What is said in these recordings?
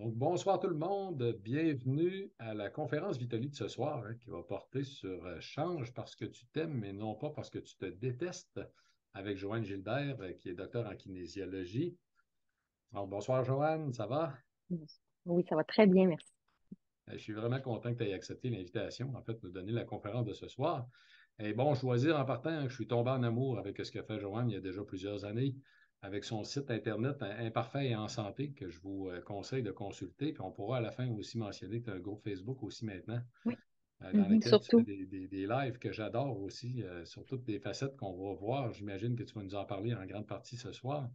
Donc, bonsoir tout le monde. Bienvenue à la conférence Vitali de ce soir, qui va porter sur Change parce que tu t'aimes, mais non pas parce que tu te détestes, avec Joanne Gilbert, qui est docteur en kinésiologie. Alors, bonsoir Joanne, ça va? Oui, ça va très bien, merci. Je suis vraiment content que tu aies accepté l'invitation, en fait, de nous donner la conférence de ce soir. Et bon, choisir en partant, que je suis tombé en amour avec ce que fait Joanne il y a déjà plusieurs années, avec son site Internet Imparfait et en santé, que je vous conseille de consulter. Puis on pourra à la fin aussi mentionner que tu as un groupe Facebook aussi maintenant, Oui. dans lequel tu fais Surtout. des lives que j'adore aussi, sur toutes les facettes qu'on va voir. J'imagine que tu vas nous en parler en grande partie ce soir.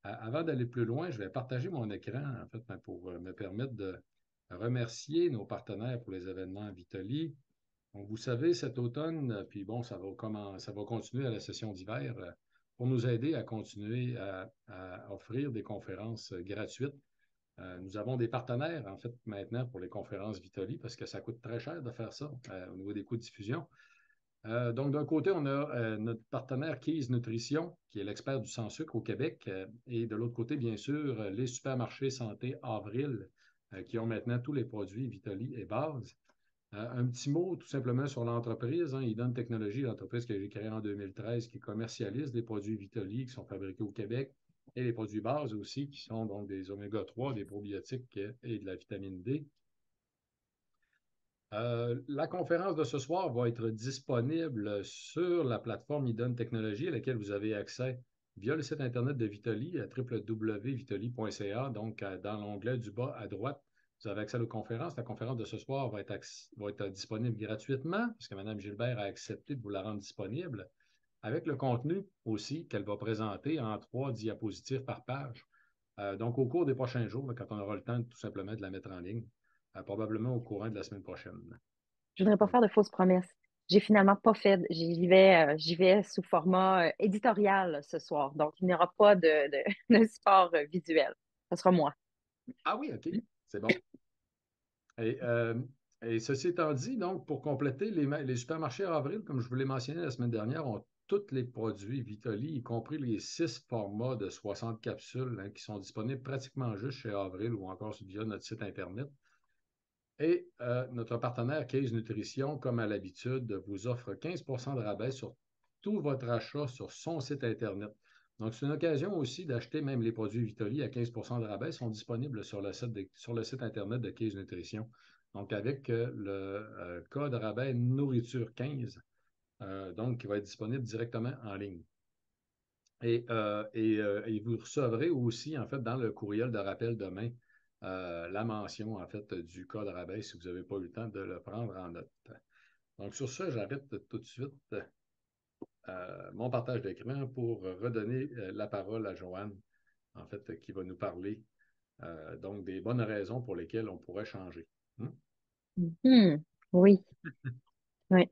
Avant d'aller plus loin, je vais partager mon écran, en fait, pour me permettre de remercier nos partenaires pour les événements Vitali. Donc, vous savez, cet automne, puis bon, ça va continuer à la session d'hiver, pour nous aider à continuer à offrir des conférences gratuites. Nous avons des partenaires, en fait, maintenant pour les conférences Vitali, parce que ça coûte très cher de faire ça au niveau des coûts de diffusion. Donc, d'un côté, on a notre partenaire Keys Nutrition, qui est l'expert du sans-sucre au Québec, et de l'autre côté, bien sûr, les supermarchés santé Avril, qui ont maintenant tous les produits Vitali et Base. Un petit mot tout simplement sur l'entreprise. Idon Technologies, l'entreprise que j'ai créée en 2013, qui commercialise des produits Vitali qui sont fabriqués au Québec et les produits Base aussi, qui sont donc des oméga 3, des probiotiques et de la vitamine D. La conférence de ce soir va être disponible sur la plateforme Idon Technologies, à laquelle vous avez accès via le site Internet de Vitali, à www.vitali.ca. Donc, dans l'onglet du bas à droite, vous avez accès à la conférence. La conférence de ce soir va être disponible gratuitement, puisque Mme Gilbert a accepté de vous la rendre disponible, avec le contenu aussi qu'elle va présenter en 3 diapositives par page. Donc, au cours des prochains jours, quand on aura le temps tout simplement de la mettre en ligne, probablement au courant de la semaine prochaine. Je voudrais pas Donc, faire de fausses promesses. J'ai finalement pas fait. J'y vais sous format éditorial ce soir. Donc, il n'y aura pas de support visuel. Ce sera moi. ah oui, OK, c'est bon. Et, euh, et ceci étant dit, donc, pour compléter, les supermarchés Avril, comme je vous l'ai mentionné la semaine dernière, ont tous les produits Vitali, y compris les 6 formats de 60 capsules, qui sont disponibles pratiquement juste chez Avril ou encore via notre site Internet. Et notre partenaire Case Nutrition, comme à l'habitude, vous offre 15 de rabais sur tout votre achat sur son site Internet. Donc, c'est une occasion aussi d'acheter même les produits Vitali à 15 de rabais. Ils sont disponibles sur le site Internet de Case Nutrition. Donc, avec le code rabais nourriture 15, donc, qui va être disponible directement en ligne. Et vous recevrez aussi, en fait, dans le courriel de rappel demain, la mention, en fait, du code rabais si vous n'avez pas eu le temps de le prendre en note. Donc, sur ça, j'arrête tout de suite mon partage d'écran pour redonner la parole à Joanne, en fait, qui va nous parler donc des bonnes raisons pour lesquelles on pourrait changer. Mhm. Oui, oui.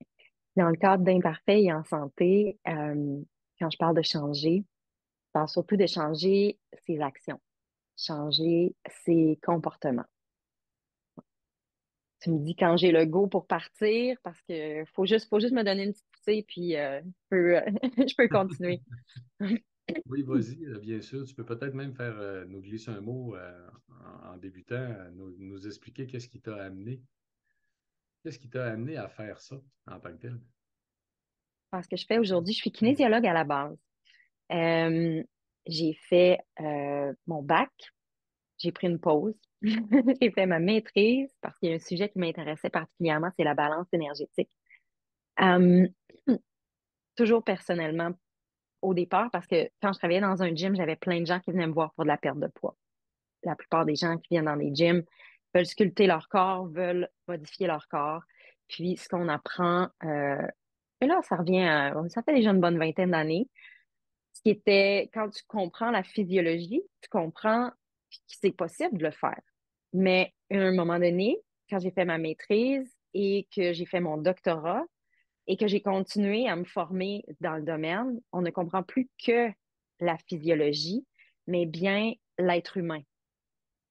Dans le cadre d'imparfait et en santé, quand je parle de changer, je parle surtout de changer ses actions, changer ses comportements. Tu me dis quand j'ai le go pour partir parce que faut juste me donner une petite poussée puis je peux continuer. Oui, vas-y, bien sûr. Tu peux peut-être même faire nous glisser un mot en débutant, nous expliquer qu'est-ce qui t'a amené à faire ça en tant que tel. Parce que je fais aujourd'hui, je suis kinésiologue à la base. Euh, j'ai fait mon bac, j'ai pris une pause, j'ai fait ma maîtrise parce qu'il y a un sujet qui m'intéressait particulièrement, c'est la balance énergétique. Euh, toujours personnellement au départ, parce que quand je travaillais dans un gym, j'avais plein de gens qui venaient me voir pour de la perte de poids. La plupart des gens qui viennent dans des gyms veulent sculpter leur corps, veulent modifier leur corps. Puis ce qu'on apprend, et là, ça fait déjà une bonne vingtaine d'années, ce qui était, quand tu comprends la physiologie, tu comprends que c'est possible de le faire. Mais à un moment donné, quand j'ai fait ma maîtrise et que j'ai fait mon doctorat et que j'ai continué à me former dans le domaine, on ne comprend plus que la physiologie, mais bien l'être humain,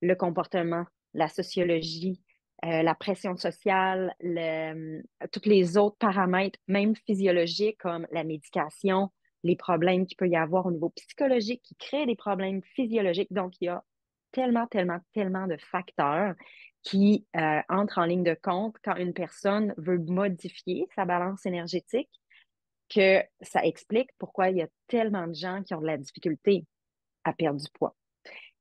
le comportement, la sociologie, la pression sociale, tous les autres paramètres, même physiologiques comme la médication, les problèmes qu'il peut y avoir au niveau psychologique qui créent des problèmes physiologiques. Donc, il y a tellement, tellement, tellement de facteurs qui entrent en ligne de compte quand une personne veut modifier sa balance énergétique, que ça explique pourquoi il y a tellement de gens qui ont de la difficulté à perdre du poids.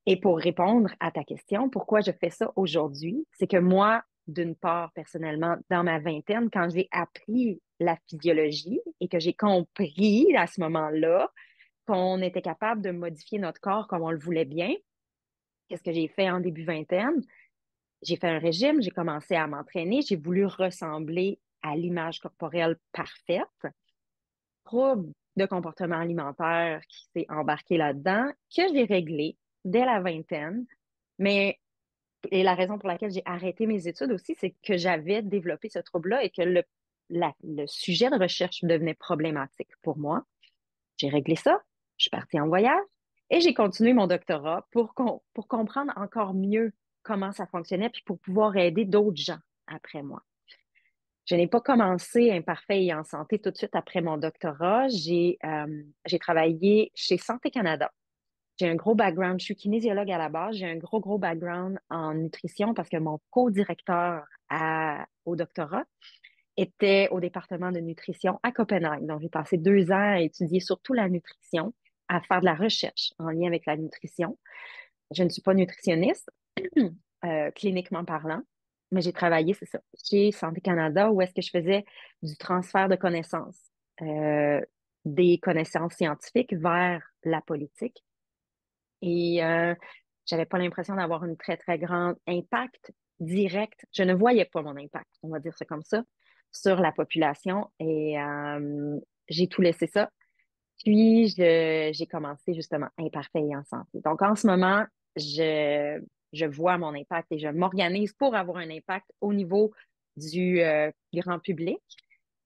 Et pour répondre à ta question, pourquoi je fais ça aujourd'hui, c'est que moi, d'une part, personnellement, dans ma vingtaine, quand j'ai appris la physiologie et que j'ai compris à ce moment-là qu'on était capable de modifier notre corps comme on le voulait bien, qu'est-ce que j'ai fait en début vingtaine? J'ai fait un régime, j'ai commencé à m'entraîner, j'ai voulu ressembler à l'image corporelle parfaite, trouble de comportement alimentaire qui s'est embarqué là-dedans, que j'ai réglé dès la vingtaine. Mais et la raison pour laquelle j'ai arrêté mes études aussi, c'est que j'avais développé ce trouble-là et que le sujet de recherche devenait problématique pour moi. J'ai réglé ça, je suis partie en voyage et j'ai continué mon doctorat pour comprendre encore mieux comment ça fonctionnait puis pour pouvoir aider d'autres gens après moi. Je n'ai pas commencé Imparfait et en santé tout de suite après mon doctorat. J'ai travaillé chez Santé Canada. J'ai un gros background, je suis kinésiologue à la base, j'ai un gros, gros background en nutrition parce que mon co-directeur au doctorat était au département de nutrition à Copenhague. Donc, j'ai passé 2 ans à étudier surtout la nutrition, à faire de la recherche en lien avec la nutrition. Je ne suis pas nutritionniste, cliniquement parlant, mais j'ai travaillé, c'est ça, chez Santé Canada, où est-ce que je faisais du transfert de connaissances, euh, des connaissances scientifiques vers la politique. Et j'avais pas l'impression d'avoir un très, très grand impact direct. Je ne voyais pas mon impact, on va dire ça comme ça, sur la population. Et j'ai tout laissé ça. Puis, j'ai commencé justement Imparfait et en santé. Donc, en ce moment, je vois mon impact et je m'organise pour avoir un impact au niveau du grand public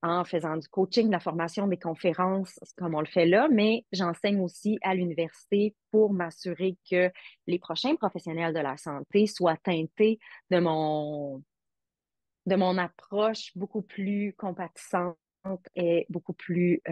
en faisant du coaching, de la formation, des conférences, comme on le fait là, mais j'enseigne aussi à l'université pour m'assurer que les prochains professionnels de la santé soient teintés de mon approche beaucoup plus compatissante et beaucoup plus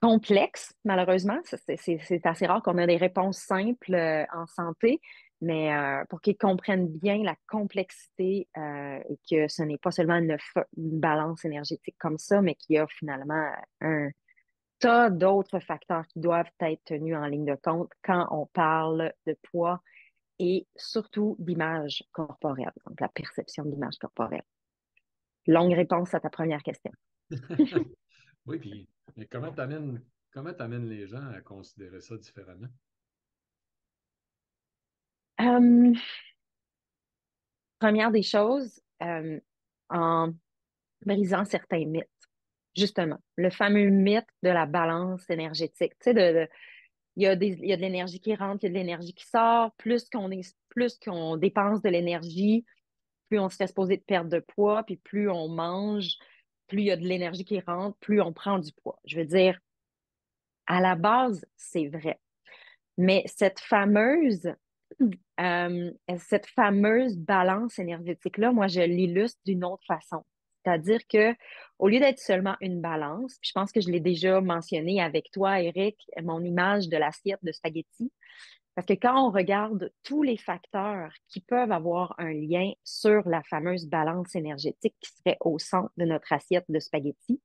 complexe, malheureusement. C'est assez rare qu'on ait des réponses simples en santé, mais pour qu'ils comprennent bien la complexité et que ce n'est pas seulement une balance énergétique comme ça, mais qu'il y a finalement un tas d'autres facteurs qui doivent être tenus en ligne de compte quand on parle de poids et surtout d'image corporelle, donc la perception de l'image corporelle. Longue réponse à ta première question. Oui, puis mais comment t'amènes les gens à considérer ça différemment? Euh, Première des choses, en brisant certains mythes. Justement, le fameux mythe de la balance énergétique. Tu sais, il y a de l'énergie qui rentre, il y a de l'énergie qui sort. Plus qu'on dépense de l'énergie, plus on se fait supposer de perdre de poids, puis plus on mange, plus il y a de l'énergie qui rentre, plus on prend du poids. Je veux dire, à la base, c'est vrai. Mais cette fameuse balance énergétique-là, moi, je l'illustre d'une autre façon. C'est-à-dire que au lieu d'être seulement une balance, puis je pense que je l'ai déjà mentionné avec toi, Eric, mon image de l'assiette de spaghettis, parce que quand on regarde tous les facteurs qui peuvent avoir un lien sur la fameuse balance énergétique qui serait au centre de notre assiette de spaghettis,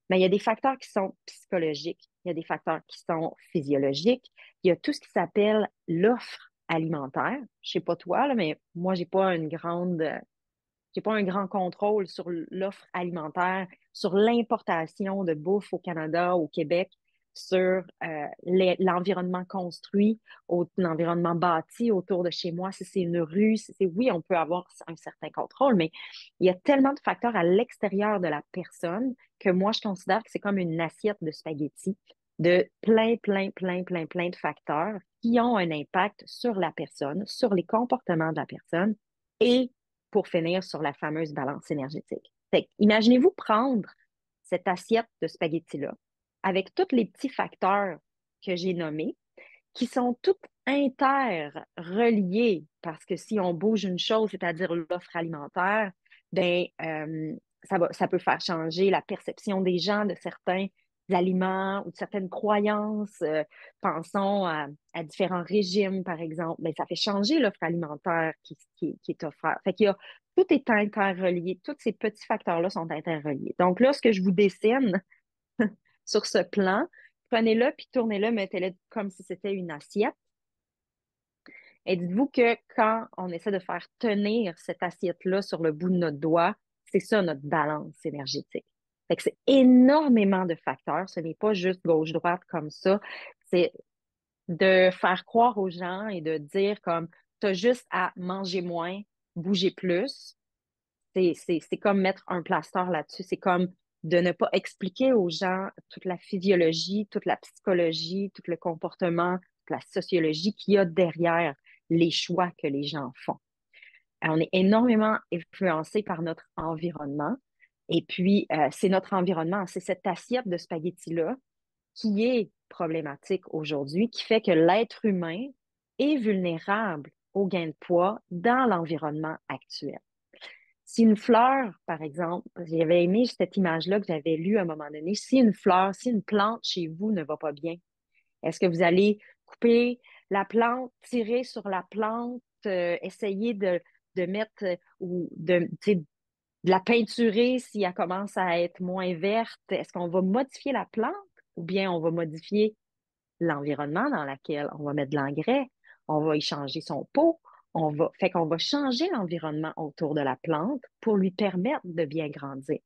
mais il y a des facteurs qui sont psychologiques, il y a des facteurs qui sont physiologiques, il y a tout ce qui s'appelle l'offre alimentaire. Je sais pas toi, là, mais moi, j'ai pas un grand contrôle sur l'offre alimentaire, sur l'importation de bouffe au Canada, au Québec, sur l'environnement construit, l'environnement bâti autour de chez moi. Si c'est une rue, oui, on peut avoir un certain contrôle, mais il y a tellement de facteurs à l'extérieur de la personne que moi, je considère que c'est comme une assiette de spaghettis de plein, plein, plein, plein, plein de facteurs qui ont un impact sur la personne, sur les comportements de la personne et pour finir sur la fameuse balance énergétique. Imaginez-vous prendre cette assiette de spaghettis-là avec tous les petits facteurs que j'ai nommés, qui sont tous interreliés, parce que si on bouge une chose, c'est-à-dire l'offre alimentaire, ben, ça peut faire changer la perception des gens de certains aliments ou de certaines croyances. Pensons à différents régimes, par exemple. Ben, ça fait changer l'offre alimentaire qui est offerte. Fait qu'il y a, tout est interrelié. Tous ces petits facteurs-là sont interreliés. Donc là, ce que je vous dessine sur ce plan, prenez-le puis tournez-le, mettez-le comme si c'était une assiette. Et dites-vous que quand on essaie de faire tenir cette assiette-là sur le bout de notre doigt, c'est ça notre balance énergétique. Fait que c'est énormément de facteurs. Ce n'est pas juste gauche-droite comme ça. C'est de faire croire aux gens et de dire comme, tu as juste à manger moins, bouger plus. C'est comme mettre un plaster là-dessus. C'est comme de ne pas expliquer aux gens toute la physiologie, toute la psychologie, tout le comportement, toute la sociologie qu'il y a derrière les choix que les gens font. On est énormément influencé par notre environnement. Et puis, c'est notre environnement, c'est cette assiette de spaghettis-là qui est problématique aujourd'hui, qui fait que l'être humain est vulnérable au gain de poids dans l'environnement actuel. Si une fleur, par exemple, j'avais aimé cette image-là que j'avais lue à un moment donné, si une fleur, si une plante chez vous ne va pas bien, est-ce que vous allez couper la plante, tirer sur la plante, essayer de mettre ou de la peinturer si elle commence à être moins verte? Est-ce qu'on va modifier la plante ou bien on va modifier l'environnement dans lequel on va mettre de l'engrais? On va y changer son pot. Fait qu'on va changer l'environnement autour de la plante pour lui permettre de bien grandir.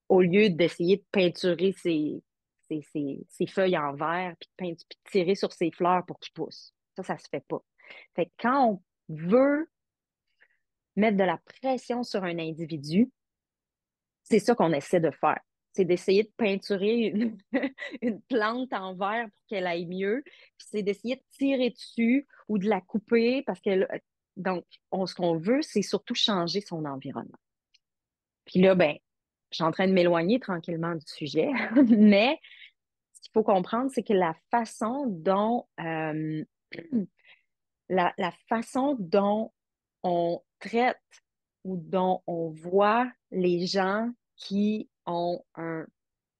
Au lieu d'essayer de peinturer ses feuilles en verre, puis de tirer sur ses fleurs pour qu'il pousse. Ça se fait pas. Fait que quand on veut mettre de la pression sur un individu, c'est ça qu'on essaie de faire. C'est d'essayer de peinturer une plante en verre pour qu'elle aille mieux. Puis c'est d'essayer de tirer dessus ou de la couper parce que donc, ce qu'on veut, c'est surtout changer son environnement. Puis là, ben, je suis en train de m'éloigner tranquillement du sujet, mais ce qu'il faut comprendre, c'est que la façon dont on traite ou dont on voit les gens qui ont un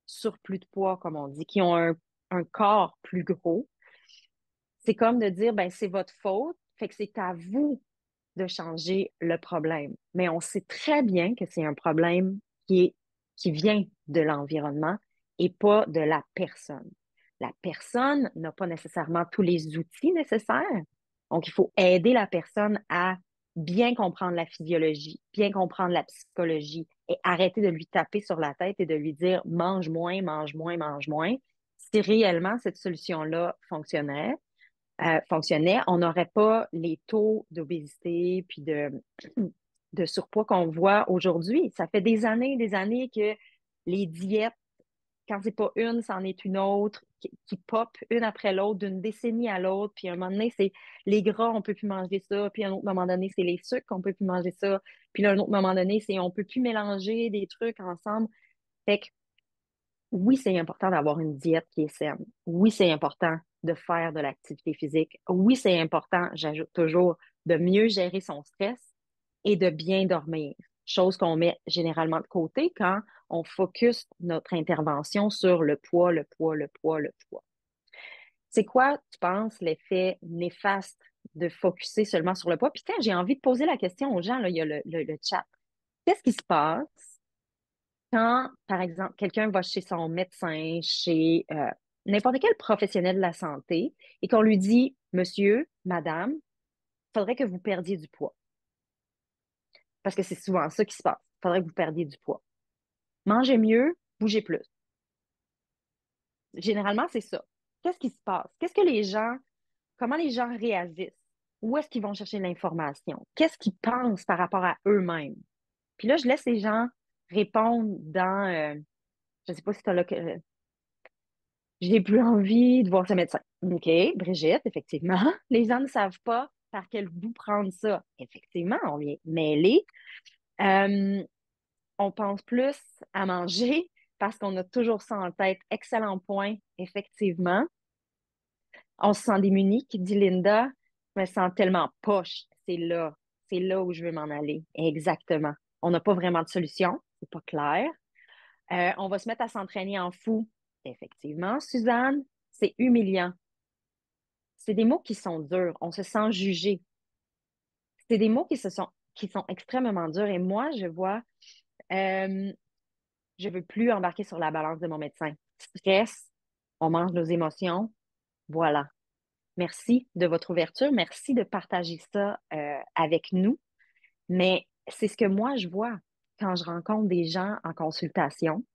surplus de poids, comme on dit, qui ont un corps plus gros, c'est comme de dire, ben, c'est votre faute, fait que c'est à vous de changer le problème. Mais on sait très bien que c'est un problème qui vient de l'environnement et pas de la personne. La personne n'a pas nécessairement tous les outils nécessaires. Donc, il faut aider la personne à bien comprendre la physiologie, bien comprendre la psychologie et arrêter de lui taper sur la tête et de lui dire mange moins, mange moins, mange moins. Si réellement cette solution-là fonctionnait, on n'aurait pas les taux d'obésité puis de surpoids qu'on voit aujourd'hui. Ça fait des années que les diètes, quand c'est pas une, c'en est une autre, qui pop une après l'autre, d'une décennie à l'autre. Puis à un moment donné, c'est les gras, on peut plus manger ça. Puis à un autre moment donné, c'est les sucres, on peut plus manger ça. Puis là, à un autre moment donné, c'est on peut plus mélanger des trucs ensemble. Fait que oui, c'est important d'avoir une diète qui est saine. Oui, c'est important de faire de l'activité physique. Oui, c'est important, j'ajoute toujours, de mieux gérer son stress et de bien dormir. Chose qu'on met généralement de côté quand on focus notre intervention sur le poids, le poids, le poids, le poids. C'est quoi, tu penses, l'effet néfaste de focuser seulement sur le poids? Puis tiens, j'ai envie de poser la question aux gens, là, il y a le chat. Qu'est-ce qui se passe quand, par exemple, quelqu'un va chez son médecin, chez n'importe quel professionnel de la santé, et qu'on lui dit, Monsieur, Madame, il faudrait que vous perdiez du poids. Parce que c'est souvent ça qui se passe. Il faudrait que vous perdiez du poids. Mangez mieux, bougez plus. Généralement, c'est ça. Qu'est-ce qui se passe? Comment les gens réagissent? Où est-ce qu'ils vont chercher l'information? Qu'est-ce qu'ils pensent par rapport à eux-mêmes? Puis là, je laisse les gens répondre je ne sais pas si tu as là que j'ai plus envie de voir ce médecin. OK, Brigitte, effectivement, les gens ne savent pas par quel bout prendre ça. Effectivement, on vient mêler. Euh, on pense plus à manger parce qu'on a toujours ça en tête. Excellent point, effectivement. On se sent démuni, qui dit Linda. Je me sens tellement poche. C'est là où je veux m'en aller. Exactement. On n'a pas vraiment de solution, c'est pas clair. On va se mettre à s'entraîner en fou. effectivement, Suzanne, c'est humiliant. C'est des mots qui sont durs. On se sent jugé. C'est des mots qui sont extrêmement durs. Et moi, je vois, euh, je veux plus embarquer sur la balance de mon médecin. Stress, on mange nos émotions. Voilà. Merci de votre ouverture. Merci de partager ça avec nous. Mais c'est ce que moi, je vois quand je rencontre des gens en consultation.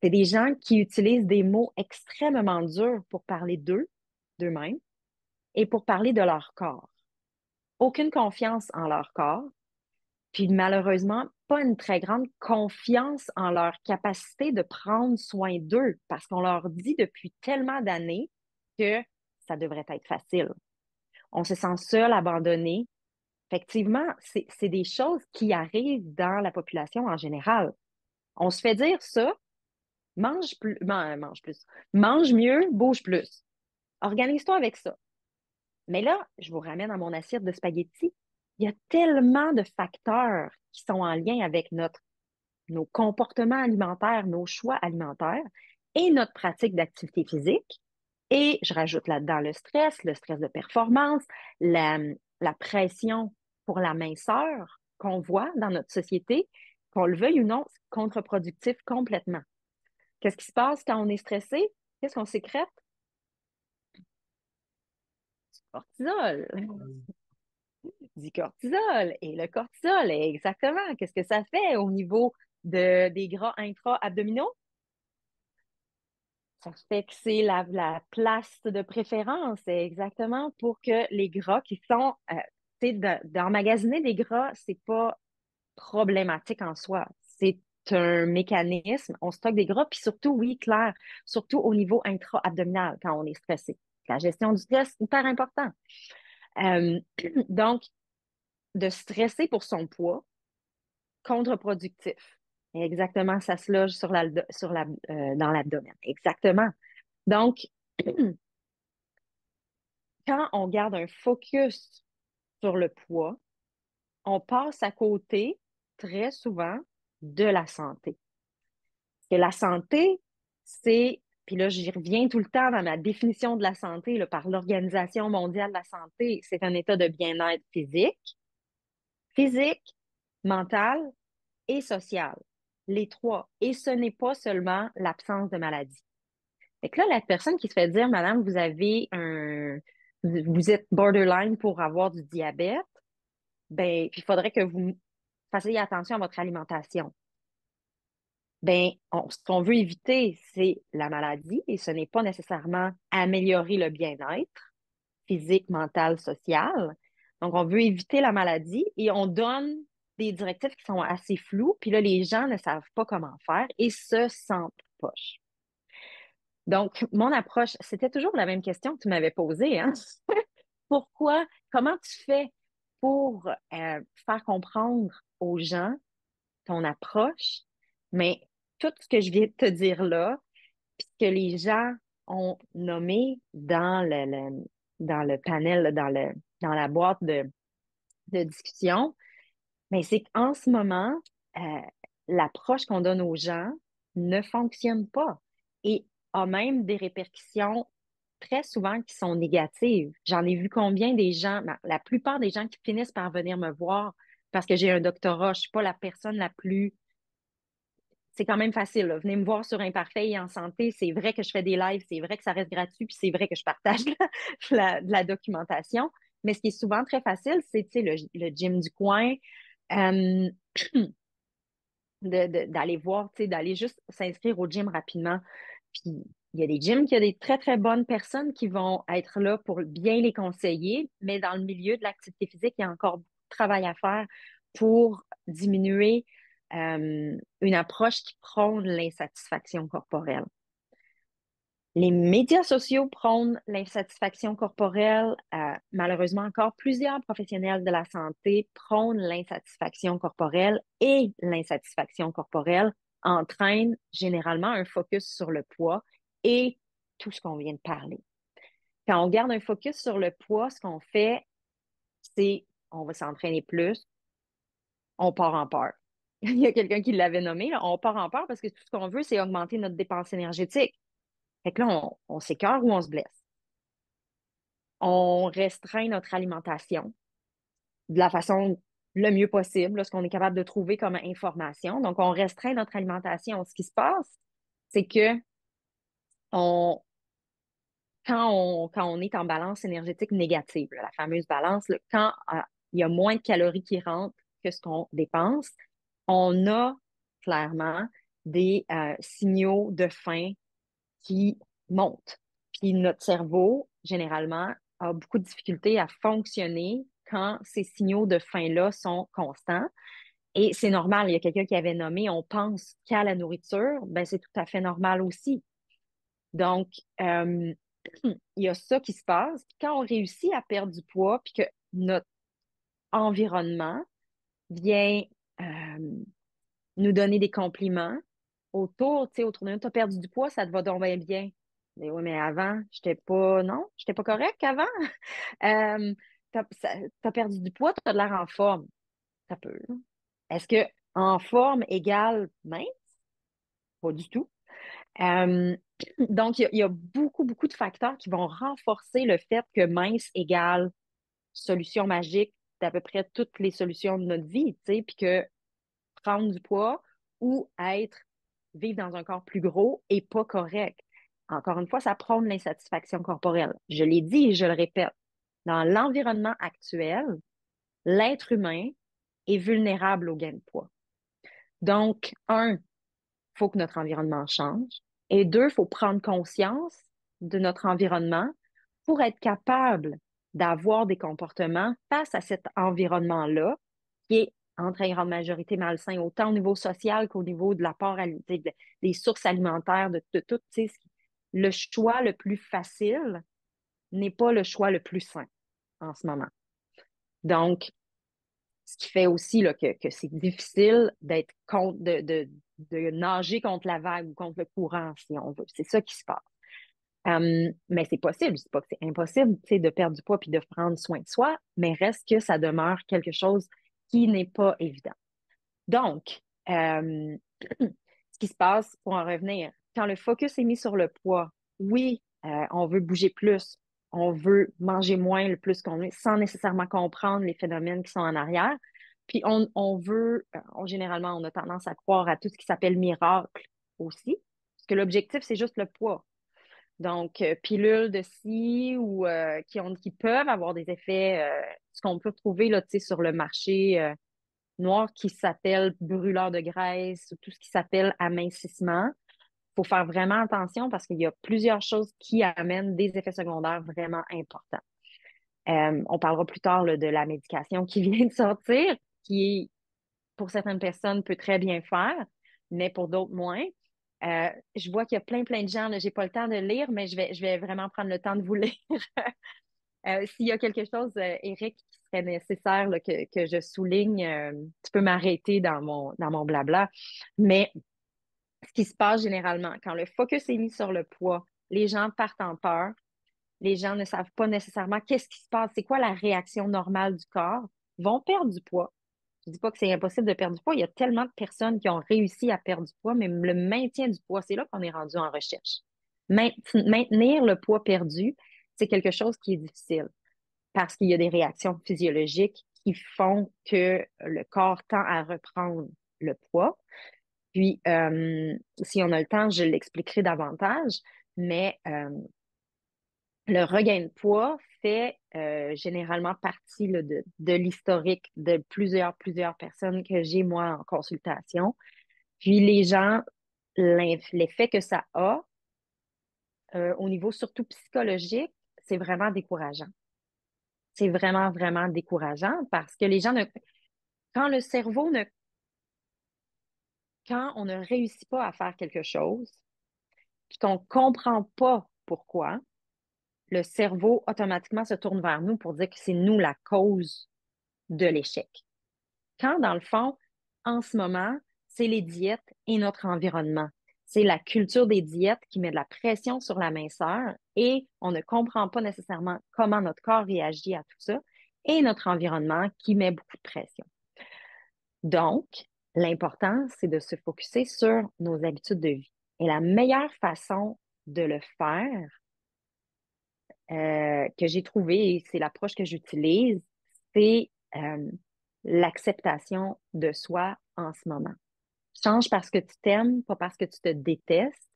C'est des gens qui utilisent des mots extrêmement durs pour parler d'eux-mêmes, et pour parler de leur corps. Aucune confiance en leur corps, puis malheureusement, pas une très grande confiance en leur capacité de prendre soin d'eux, parce qu'on leur dit depuis tellement d'années que ça devrait être facile. On se sent seul, abandonné. Effectivement, c'est des choses qui arrivent dans la population en général. On se fait dire ça, mange plus, mange mieux, bouge plus. Organise-toi avec ça. Mais là, je vous ramène à mon assiette de spaghettis. Il y a tellement de facteurs qui sont en lien avec nos comportements alimentaires, nos choix alimentaires et notre pratique d'activité physique. Et je rajoute là-dedans le stress de performance, la, la pression pour la minceur qu'on voit dans notre société, qu'on le veuille ou non, c'est contre-productif complètement. Qu'est-ce qui se passe quand on est stressé? Qu'est-ce qu'on sécrète? Du cortisol. Du cortisol. Et le cortisol, exactement, qu'est-ce que ça fait au niveau des gras intra-abdominaux? Ça fait que c'est la place de préférence, c'est exactement pour que les gras qui sont, tu sais, d'emmagasiner des gras, c'est pas problématique en soi. C'est un mécanisme, on stocke des gras, puis surtout, oui, clair, surtout au niveau intra-abdominal quand on est stressé. La gestion du stress, hyper important. Euh, donc, de stresser pour son poids, contre-productif. Exactement, ça se loge dans l'abdomen. Exactement. Donc, quand on garde un focus sur le poids, on passe à côté très souvent de la santé. Et la santé, puis là, j'y reviens tout le temps dans ma définition de la santé là, par l'Organisation mondiale de la santé, c'est un état de bien-être physique, mental et social. Les trois. Et ce n'est pas seulement l'absence de maladie. Fait que là, la personne qui se fait dire, Madame, vous êtes borderline pour avoir du diabète, ben, puis il faudrait que vous fassiez attention à votre alimentation. Ben, ce qu'on veut éviter, c'est la maladie et ce n'est pas nécessairement améliorer le bien-être physique, mental, social. Donc, on veut éviter la maladie et on donne des directives qui sont assez floues, puis là, les gens ne savent pas comment faire et se sentent poche. Donc, mon approche, c'était toujours la même question que tu m'avais posée, hein? Pourquoi, comment tu fais pour faire comprendre aux gens ton approche, mais tout ce que je viens de te dire là, puis que les gens ont nommé dans le panel, dans la boîte de discussion, mais c'est qu'en ce moment, euh, l'approche qu'on donne aux gens ne fonctionne pas et a même des répercussions très souvent qui sont négatives. J'en ai vu combien des gens, la plupart des gens qui finissent par venir me voir parce que j'ai un doctorat, je ne suis pas la personne la plus. C'est quand même facile, là. Venez me voir sur Imparfait et en santé. C'est vrai que je fais des lives, c'est vrai que ça reste gratuit, puis c'est vrai que je partage de la documentation. Mais ce qui est souvent très facile, c'est le gym du coin, euh, d'aller voir, d'aller juste s'inscrire au gym rapidement. Puis il y a des gyms qui ont des très, très bonnes personnes qui vont être là pour bien les conseiller, mais dans le milieu de l'activité physique, il y a encore beaucoup de travail à faire pour diminuer une approche qui prône l'insatisfaction corporelle. Les médias sociaux prônent l'insatisfaction corporelle. Malheureusement, encore plusieurs professionnels de la santé prônent l'insatisfaction corporelle et l'insatisfaction corporelle entraîne généralement un focus sur le poids et tout ce qu'on vient de parler. Quand on garde un focus sur le poids, ce qu'on fait, c'est on va s'entraîner plus, on part en peur. Il y a quelqu'un qui l'avait nommé, là, on part en peur parce que tout ce qu'on veut, c'est augmenter notre dépense énergétique. Fait que là, on s'écœure ou on se blesse. On restreint notre alimentation de la façon le mieux possible, là, ce qu'on est capable de trouver comme information. Donc, on restreint notre alimentation. Ce qui se passe, c'est que on, quand on est en balance énergétique négative, là, la fameuse balance, là, quand il y a moins de calories qui rentrent que ce qu'on dépense, on a clairement des signaux de faim qui montent. Puis notre cerveau, généralement, a beaucoup de difficultés à fonctionner quand ces signaux de faim-là sont constants. Et c'est normal, il y a quelqu'un qui avait nommé, on pense qu'à la nourriture, ben c'est tout à fait normal aussi. Donc, il y a ça qui se passe. Puis quand on réussit à perdre du poids, puis que notre environnement vient euh, nous donner des compliments autour, tu sais, autour de nous, tu as perdu du poids, ça te va donc bien bien. Mais oui, mais avant, non, j'étais pas correct avant. T'as perdu du poids, tu as de l'air en forme. Ça peut. Est-ce que en forme égale mince? Pas du tout. Euh, donc, il y a beaucoup, beaucoup de facteurs qui vont renforcer le fait que mince égale solution magique d'à peu près toutes les solutions de notre vie, tu sais, puis que prendre du poids ou vivre dans un corps plus gros est pas correct. Encore une fois, ça prône l'insatisfaction corporelle. Je l'ai dit et je le répète. Dans l'environnement actuel, l'être humain est vulnérable au gain de poids. Donc, il faut que notre environnement change. Et deux, il faut prendre conscience de notre environnement pour être capable d'avoir des comportements face à cet environnement-là, qui est en très grande majorité malsain, autant au niveau social qu'au niveau de l'apport des sources alimentaires, de tout. Le choix le plus facile n'est pas le choix le plus sain en ce moment. Donc, ce qui fait aussi là, que c'est difficile d'être de nager contre la vague ou contre le courant, si on veut. C'est ça qui se passe. Mais c'est possible. Je dis pas que c'est impossible, tu sais, de perdre du poids puis de prendre soin de soi, mais reste que ça demeure quelque chose qui n'est pas évident. Donc, ce qui se passe, pour en revenir, quand le focus est mis sur le poids, oui, on veut bouger plus, on veut manger moins le plus qu'on veut, sans nécessairement comprendre les phénomènes qui sont en arrière. Puis on veut, généralement, on a tendance à croire à tout ce qui s'appelle miracle aussi, parce que l'objectif, c'est juste le poids. Donc, pilules de ci ou qui peuvent avoir des effets, ce qu'on peut trouver là, tu sais, sur le marché noir qui s'appelle brûleur de graisse ou tout ce qui s'appelle amincissement. Il faut faire vraiment attention parce qu'il y a plusieurs choses qui amènent des effets secondaires vraiment importants. On parlera plus tard là, de la médication qui vient de sortir, qui, pour certaines personnes, peut très bien faire, mais pour d'autres moins. Je vois qu'il y a plein de gens, j'ai pas le temps de lire, mais je vais vraiment prendre le temps de vous lire. S'il y a quelque chose, Eric, qui serait nécessaire là, que je souligne, tu peux m'arrêter dans mon blabla. Mais ce qui se passe généralement, quand le focus est mis sur le poids, les gens partent en peur. Les gens ne savent pas nécessairement qu'est-ce qui se passe, c'est quoi la réaction normale du corps, vont perdre du poids. Je dis pas que c'est impossible de perdre du poids. Il y a tellement de personnes qui ont réussi à perdre du poids, mais le maintien du poids, c'est là qu'on est rendu en recherche. Maintenir le poids perdu, c'est quelque chose qui est difficile parce qu'il y a des réactions physiologiques qui font que le corps tend à reprendre le poids. Puis, si on a le temps, je l'expliquerai davantage, mais le regain de poids fait généralement partie là, de l'historique de plusieurs personnes que j'ai, moi, en consultation. Puis, les gens, l'effet que ça a au niveau surtout psychologique, c'est vraiment décourageant. C'est vraiment, vraiment décourageant parce que les gens quand le cerveau ne, quand on ne réussit pas à faire quelque chose, puis qu'on ne comprend pas pourquoi, le cerveau automatiquement se tourne vers nous pour dire que c'est nous la cause de l'échec. Quand, dans le fond, en ce moment, c'est les diètes et notre environnement. C'est la culture des diètes qui met de la pression sur la minceur et on ne comprend pas nécessairement comment notre corps réagit à tout ça et notre environnement qui met beaucoup de pression. Donc, l'important, c'est de se focuser sur nos habitudes de vie. Et la meilleure façon de le faire, que j'ai trouvé, et c'est l'approche que j'utilise, c'est l'acceptation de soi en ce moment. Change parce que tu t'aimes, pas parce que tu te détestes.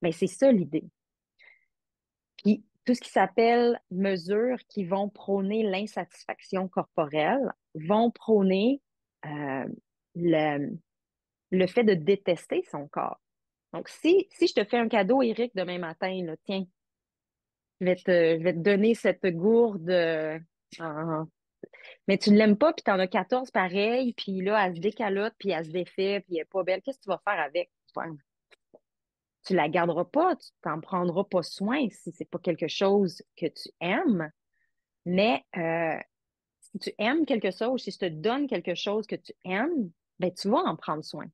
Mais c'est ça l'idée. Puis tout ce qui s'appelle mesures qui vont prôner l'insatisfaction corporelle vont prôner euh, le, le fait de détester son corps. Donc, si je te fais un cadeau, Eric, demain matin, là, tiens, je vais te donner cette gourde, mais tu ne l'aimes pas, puis tu en as 14 pareils, puis là, elle se décalote, puis elle se défait, puis elle n'est pas belle. Qu'est-ce que tu vas faire avec? Ouais, tu la garderas pas, tu t'en prendras pas soin si c'est pas quelque chose que tu aimes. Mais si tu aimes quelque chose, si je te donne quelque chose que tu aimes, ben tu vas en prendre soin.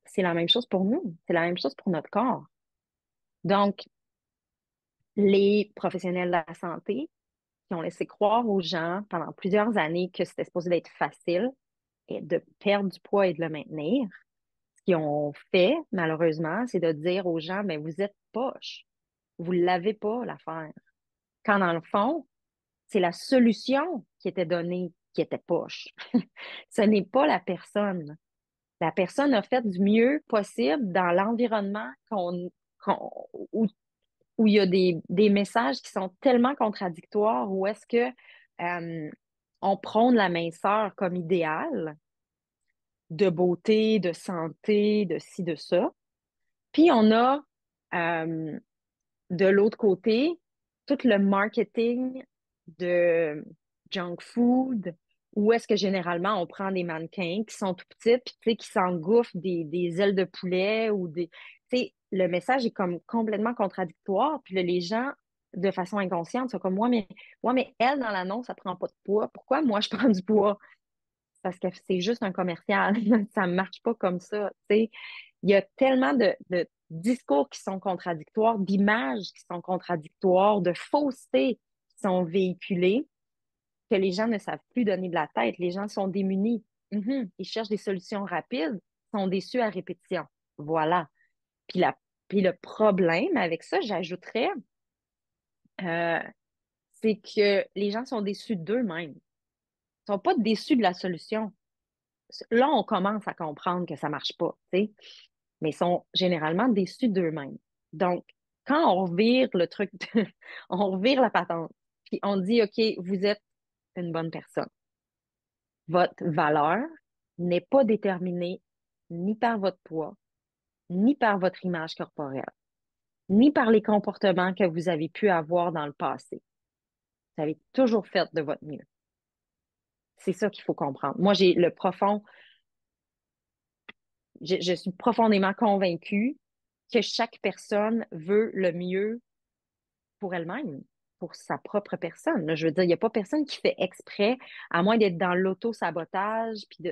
C'est la même chose pour nous, c'est la même chose pour notre corps. Donc, les professionnels de la santé qui ont laissé croire aux gens pendant plusieurs années que c'était supposé d'être facile et de perdre du poids et de le maintenir, ce qu'ils ont fait, malheureusement, c'est de dire aux gens, mais vous êtes poche. Vous ne l'avez pas, l'affaire. Quand dans le fond, c'est la solution qui était donnée qui était poche. Ce n'est pas la personne. La personne a fait du mieux possible dans l'environnement qu'on- où, où il y a des messages qui sont tellement contradictoires, où est-ce que on prône la minceur comme idéal de beauté, de santé, de ci, de ça. Puis on a euh, de l'autre côté, tout le marketing de junk food, où est-ce que généralement on prend des mannequins qui sont tout petits, puis tu sais, qui s'engouffrent des ailes de poulet ou des. Tu sais, le message est comme complètement contradictoire, puis là, les gens, de façon inconsciente, sont comme moi, mais elle, dans l'annonce, elle prend pas de poids. Pourquoi moi, je prends du poids? Parce que c'est juste un commercial. Ça ne marche pas comme ça. Tu sais. Il y a tellement de discours qui sont contradictoires, d'images qui sont contradictoires, de faussetés qui sont véhiculées, que les gens ne savent plus donner de la tête. Les gens sont démunis. Ils cherchent des solutions rapides, sont déçus à répétition. Voilà. Puis, puis le problème avec ça, j'ajouterais, euh, c'est que les gens sont déçus d'eux-mêmes. Ils ne sont pas déçus de la solution. Là, on commence à comprendre que ça ne marche pas, tu sais, mais ils sont généralement déçus d'eux-mêmes. Donc, quand on revire le truc, on revire la patente, puis on dit, OK, vous êtes une bonne personne. Votre valeur n'est pas déterminée ni par votre poids, ni par votre image corporelle, ni par les comportements que vous avez pu avoir dans le passé. Vous avez toujours fait de votre mieux. C'est ça qu'il faut comprendre. Moi, je suis profondément convaincue que chaque personne veut le mieux pour elle-même, pour sa propre personne. Là, je veux dire, il n'y a pas personne qui fait exprès, à moins d'être dans l'auto-sabotage, puis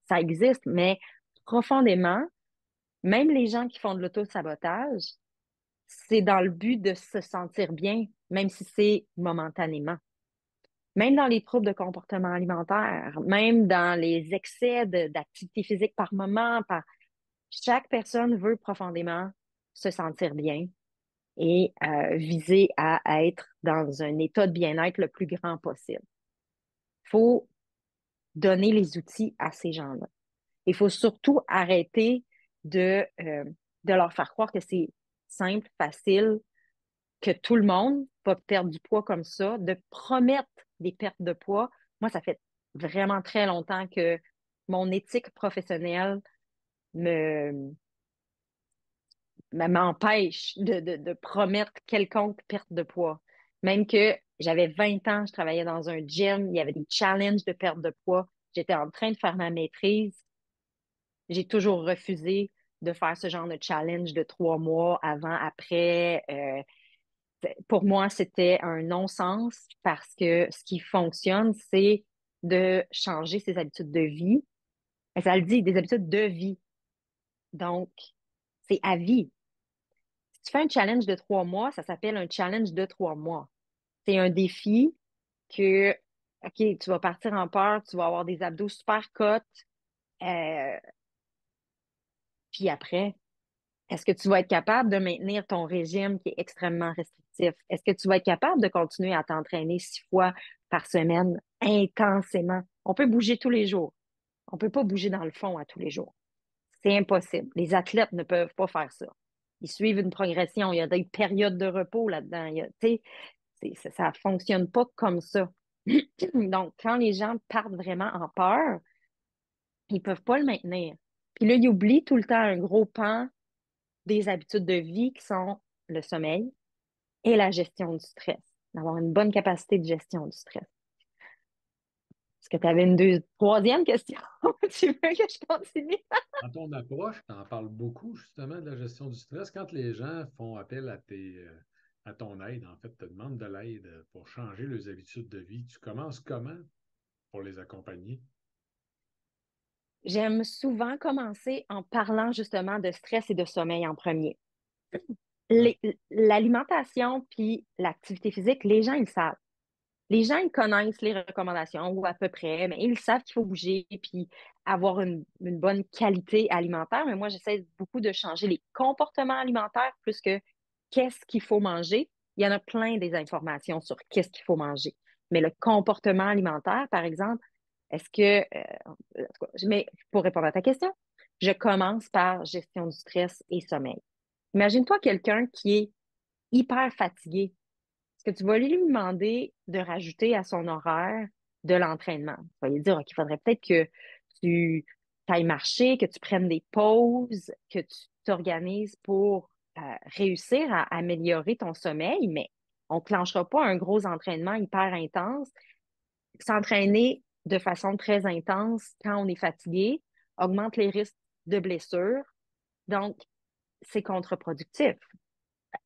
ça existe, mais profondément, même les gens qui font de l'auto-sabotage, c'est dans le but de se sentir bien, même si c'est momentanément. Même dans les troubles de comportement alimentaire, même dans les excès d'activité physique par moment, chaque personne veut profondément se sentir bien et viser à être dans un état de bien-être le plus grand possible. Il faut donner les outils à ces gens-là. Il faut surtout arrêter de leur faire croire que c'est simple, facile, que tout le monde va perdre du poids comme ça, de promettre des pertes de poids. Moi, ça fait vraiment très longtemps que mon éthique professionnelle me, m'empêche de promettre quelconque perte de poids. Même que j'avais 20 ans, je travaillais dans un gym, il y avait des challenges de perte de poids. J'étais en train de faire ma maîtrise. J'ai toujours refusé de faire ce genre de challenge de 3 mois avant, après. Pour moi, c'était un non-sens parce que ce qui fonctionne, c'est de changer ses habitudes de vie. Et ça le dit, des habitudes de vie. Donc, c'est à vie. Si tu fais un challenge de 3 mois, ça s'appelle un challenge de 3 mois. C'est un défi que, OK, tu vas partir en peur, tu vas avoir des abdos super cotes, euh, puis après, Est-ce que tu vas être capable de maintenir ton régime qui est extrêmement restrictif? Est-ce que tu vas être capable de continuer à t'entraîner 6 fois par semaine intensément? On peut bouger tous les jours. On ne peut pas bouger dans le fond à tous les jours. C'est impossible. Les athlètes ne peuvent pas faire ça. Ils suivent une progression. Il y a des périodes de repos là-dedans. Ça ne fonctionne pas comme ça. Donc, quand les gens partent vraiment en peur, ils ne peuvent pas le maintenir. Puis là, ils oublient tout le temps un gros pan des habitudes de vie qui sont le sommeil et la gestion du stress. D'avoir une bonne capacité de gestion du stress. Est-ce que tu avais troisième question? Tu veux que je continue? Dans ton approche, tu en parles beaucoup justement de la gestion du stress. Quand les gens font appel à ton aide, en fait, te demandent de l'aide pour changer leurs habitudes de vie, tu commences comment pour les accompagner? J'aime souvent commencer en parlant justement de stress et de sommeil en premier. Ouais. L'alimentation puis l'activité physique, les gens, ils savent. Les gens, ils connaissent les recommandations, ou à peu près, mais ils savent qu'il faut bouger puis avoir une bonne qualité alimentaire. Mais moi, j'essaie beaucoup de changer les comportements alimentaires plus que qu'est-ce qu'il faut manger. Il y en a plein des informations sur qu'est-ce qu'il faut manger. Mais le comportement alimentaire, par exemple, est-ce que, en tout cas, mais pour répondre à ta question, je commence par gestion du stress et sommeil. Imagine-toi quelqu'un qui est hyper fatigué. Est-ce que tu vas lui demander de rajouter à son horaire de l'entraînement? Tu vas lui dire, OK, il faudrait peut-être que tu ailles marcher, que tu prennes des pauses, que tu t'organises pour réussir à améliorer ton sommeil, mais on ne clenchera pas un gros entraînement hyper intense. S'entraîner de façon très intense quand on est fatigué augmente les risques de blessures. Donc, c'est contre-productif.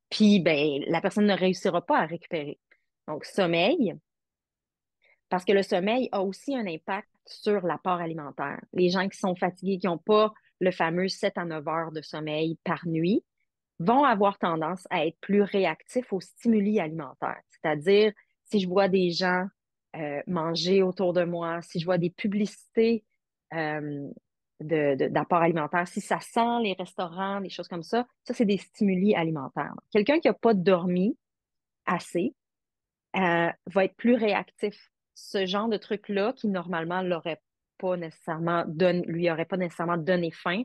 Puis, ben, la personne ne réussira pas à récupérer. Donc, sommeil, parce que le sommeil a aussi un impact sur l'apport alimentaire. Les gens qui sont fatigués, qui n'ont pas le fameux 7 à 9 heures de sommeil par nuit, vont avoir tendance à être plus réactifs aux stimuli alimentaires. C'est-à-dire, si je vois des gens manger autour de moi, si je vois des publicités euh, d'apport alimentaire, si ça sent les restaurants, des choses comme ça c'est des stimuli alimentaires. Quelqu'un qui n'a pas dormi assez va être plus réactif. Ce genre de truc-là, qui normalement lui aurait pas nécessairement donné faim,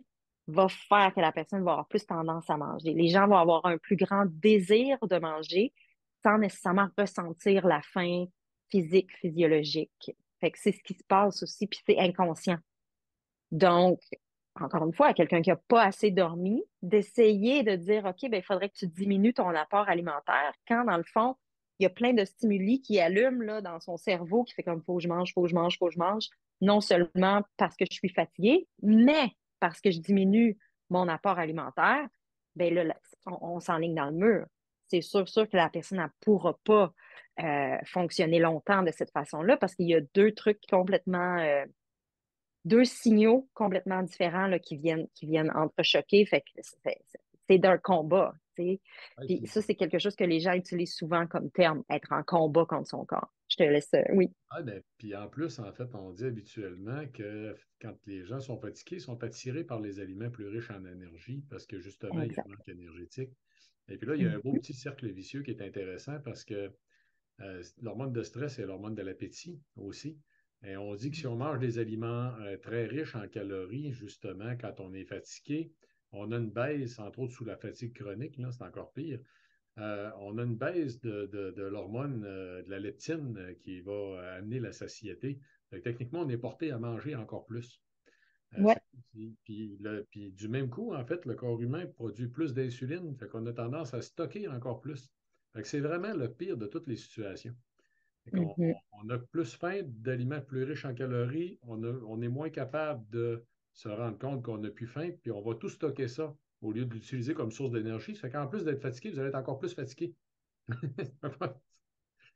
va faire que la personne va avoir plus tendance à manger. Les gens vont avoir un plus grand désir de manger sans nécessairement ressentir la faim physique, physiologique. Fait que c'est ce qui se passe aussi, puis c'est inconscient. Donc, encore une fois, à quelqu'un qui n'a pas assez dormi, d'essayer de dire, OK, ben, il faudrait que tu diminues ton apport alimentaire quand, dans le fond, il y a plein de stimuli qui allument là, dans son cerveau qui fait comme faut que je mange, faut que je mange, faut que je mange, non seulement parce que je suis fatiguée, mais parce que je diminue mon apport alimentaire, ben là, on s'enligne dans le mur. C'est sûr que la personne ne pourra pas fonctionner longtemps de cette façon-là parce qu'il y a deux signaux complètement différents là, qui viennent entrechoquer. Fait que c'est d'un combat. Tu sais. Ouais, Puis puis, ça, c'est quelque chose que les gens utilisent souvent comme terme, être en combat contre son corps. Je te laisse, oui, ben, puis en plus, en fait, on dit habituellement que quand les gens sont fatigués, ils sont attirés par les aliments plus riches en énergie parce que justement, il y a un exact. manque énergétique. Et puis là, il y a un beau Mhm. petit cercle vicieux qui est intéressant parce que l'hormone de stress, c'est l'hormone de l'appétit aussi. Et on dit que si on mange des aliments très riches en calories, justement, quand on est fatigué, on a une baisse, entre autres sous la fatigue chronique, là, c'est encore pire. On a une baisse de l'hormone de la leptine qui va amener la satiété. Donc, techniquement, on est porté à manger encore plus. Ouais, Puis du même coup, en fait, le corps humain produit plus d'insuline, fait qu'on a tendance à stocker encore plus. Fait que c'est vraiment le pire de toutes les situations. Fait qu'on- mhm. on a plus faim d'aliments plus riches en calories, on est moins capable de se rendre compte qu'on n'a plus faim, puis on va tout stocker ça au lieu de l'utiliser comme source d'énergie. Ça fait qu'en plus d'être fatigué, vous allez être encore plus fatigué.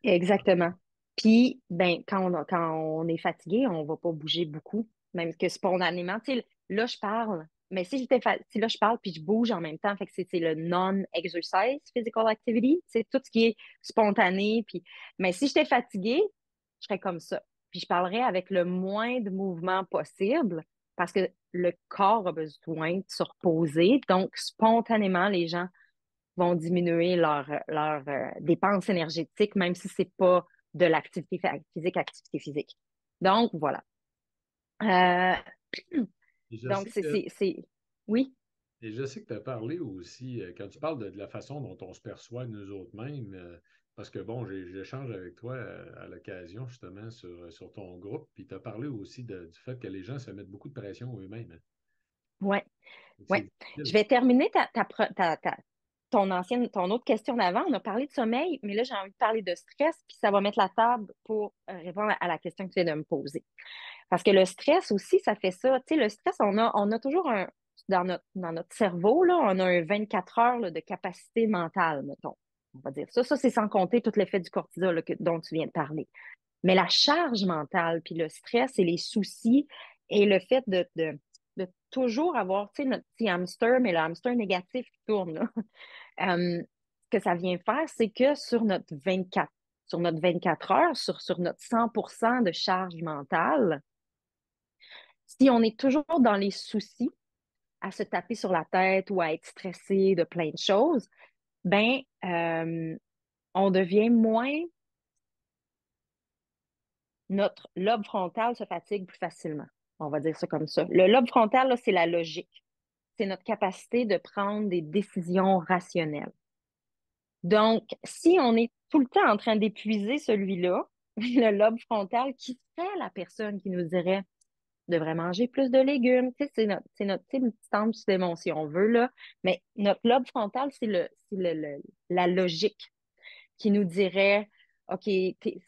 Exactement. Puis, ben, quand on est fatigué, on va pas bouger beaucoup, même que spontanément. Tu sais, là, je parle, mais si là, je parle puis je bouge en même temps, fait que c'est le non-exercise physical activity, c'est tout ce qui est spontané. Puis, mais si j'étais fatiguée, je serais comme ça. Puis je parlerais avec le moins de mouvement possible parce que le corps a besoin de se reposer. Donc, spontanément, les gens vont diminuer leur dépenses énergétiques, même si c'est pas de l'activité physique, activité physique. Donc, voilà. Euh, Et je donc, sais que, Oui, et je sais que tu as parlé aussi, quand tu parles de la façon dont on se perçoit nous autres mêmes, parce que bon, j'échange avec toi à l'occasion justement sur ton groupe, puis tu as parlé aussi du fait que les gens se mettent beaucoup de pression eux-mêmes, hein. ouais, C'est ouais. Je difficile. vais terminer ton autre question d'avant. On a parlé de sommeil, mais là, j'ai envie de parler de stress, puis ça va mettre la table pour répondre à la question que tu viens de me poser. Parce que le stress aussi, ça fait ça. Tu sais, le stress, on a toujours dans notre cerveau, là, on a un 24 heures là, de capacité mentale, mettons. On va dire ça. Ça, c'est sans compter tout l'effet du cortisol là, dont tu viens de parler. Mais la charge mentale, puis le stress et les soucis et le fait de toujours avoir, tu sais, notre petit hamster, mais le hamster négatif qui tourne, là. Ce que ça vient faire, c'est que sur notre 24 heures, sur notre 100% de charge mentale, si on est toujours dans les soucis, à se taper sur la tête ou à être stressé de plein de choses, ben, on devient moins, notre lobe frontal se fatigue plus facilement. On va dire ça comme ça. Le lobe frontal, là, c'est la logique. C'est notre capacité de prendre des décisions rationnelles. Donc, si on est tout le temps en train d'épuiser celui-là, le lobe frontal, qui serait la personne qui nous dirait devrait manger plus de légumes. Tu sais, c'est notre tu sais, une petite âme démon, si on veut, là. Mais notre lobe frontal, la logique qui nous dirait, OK,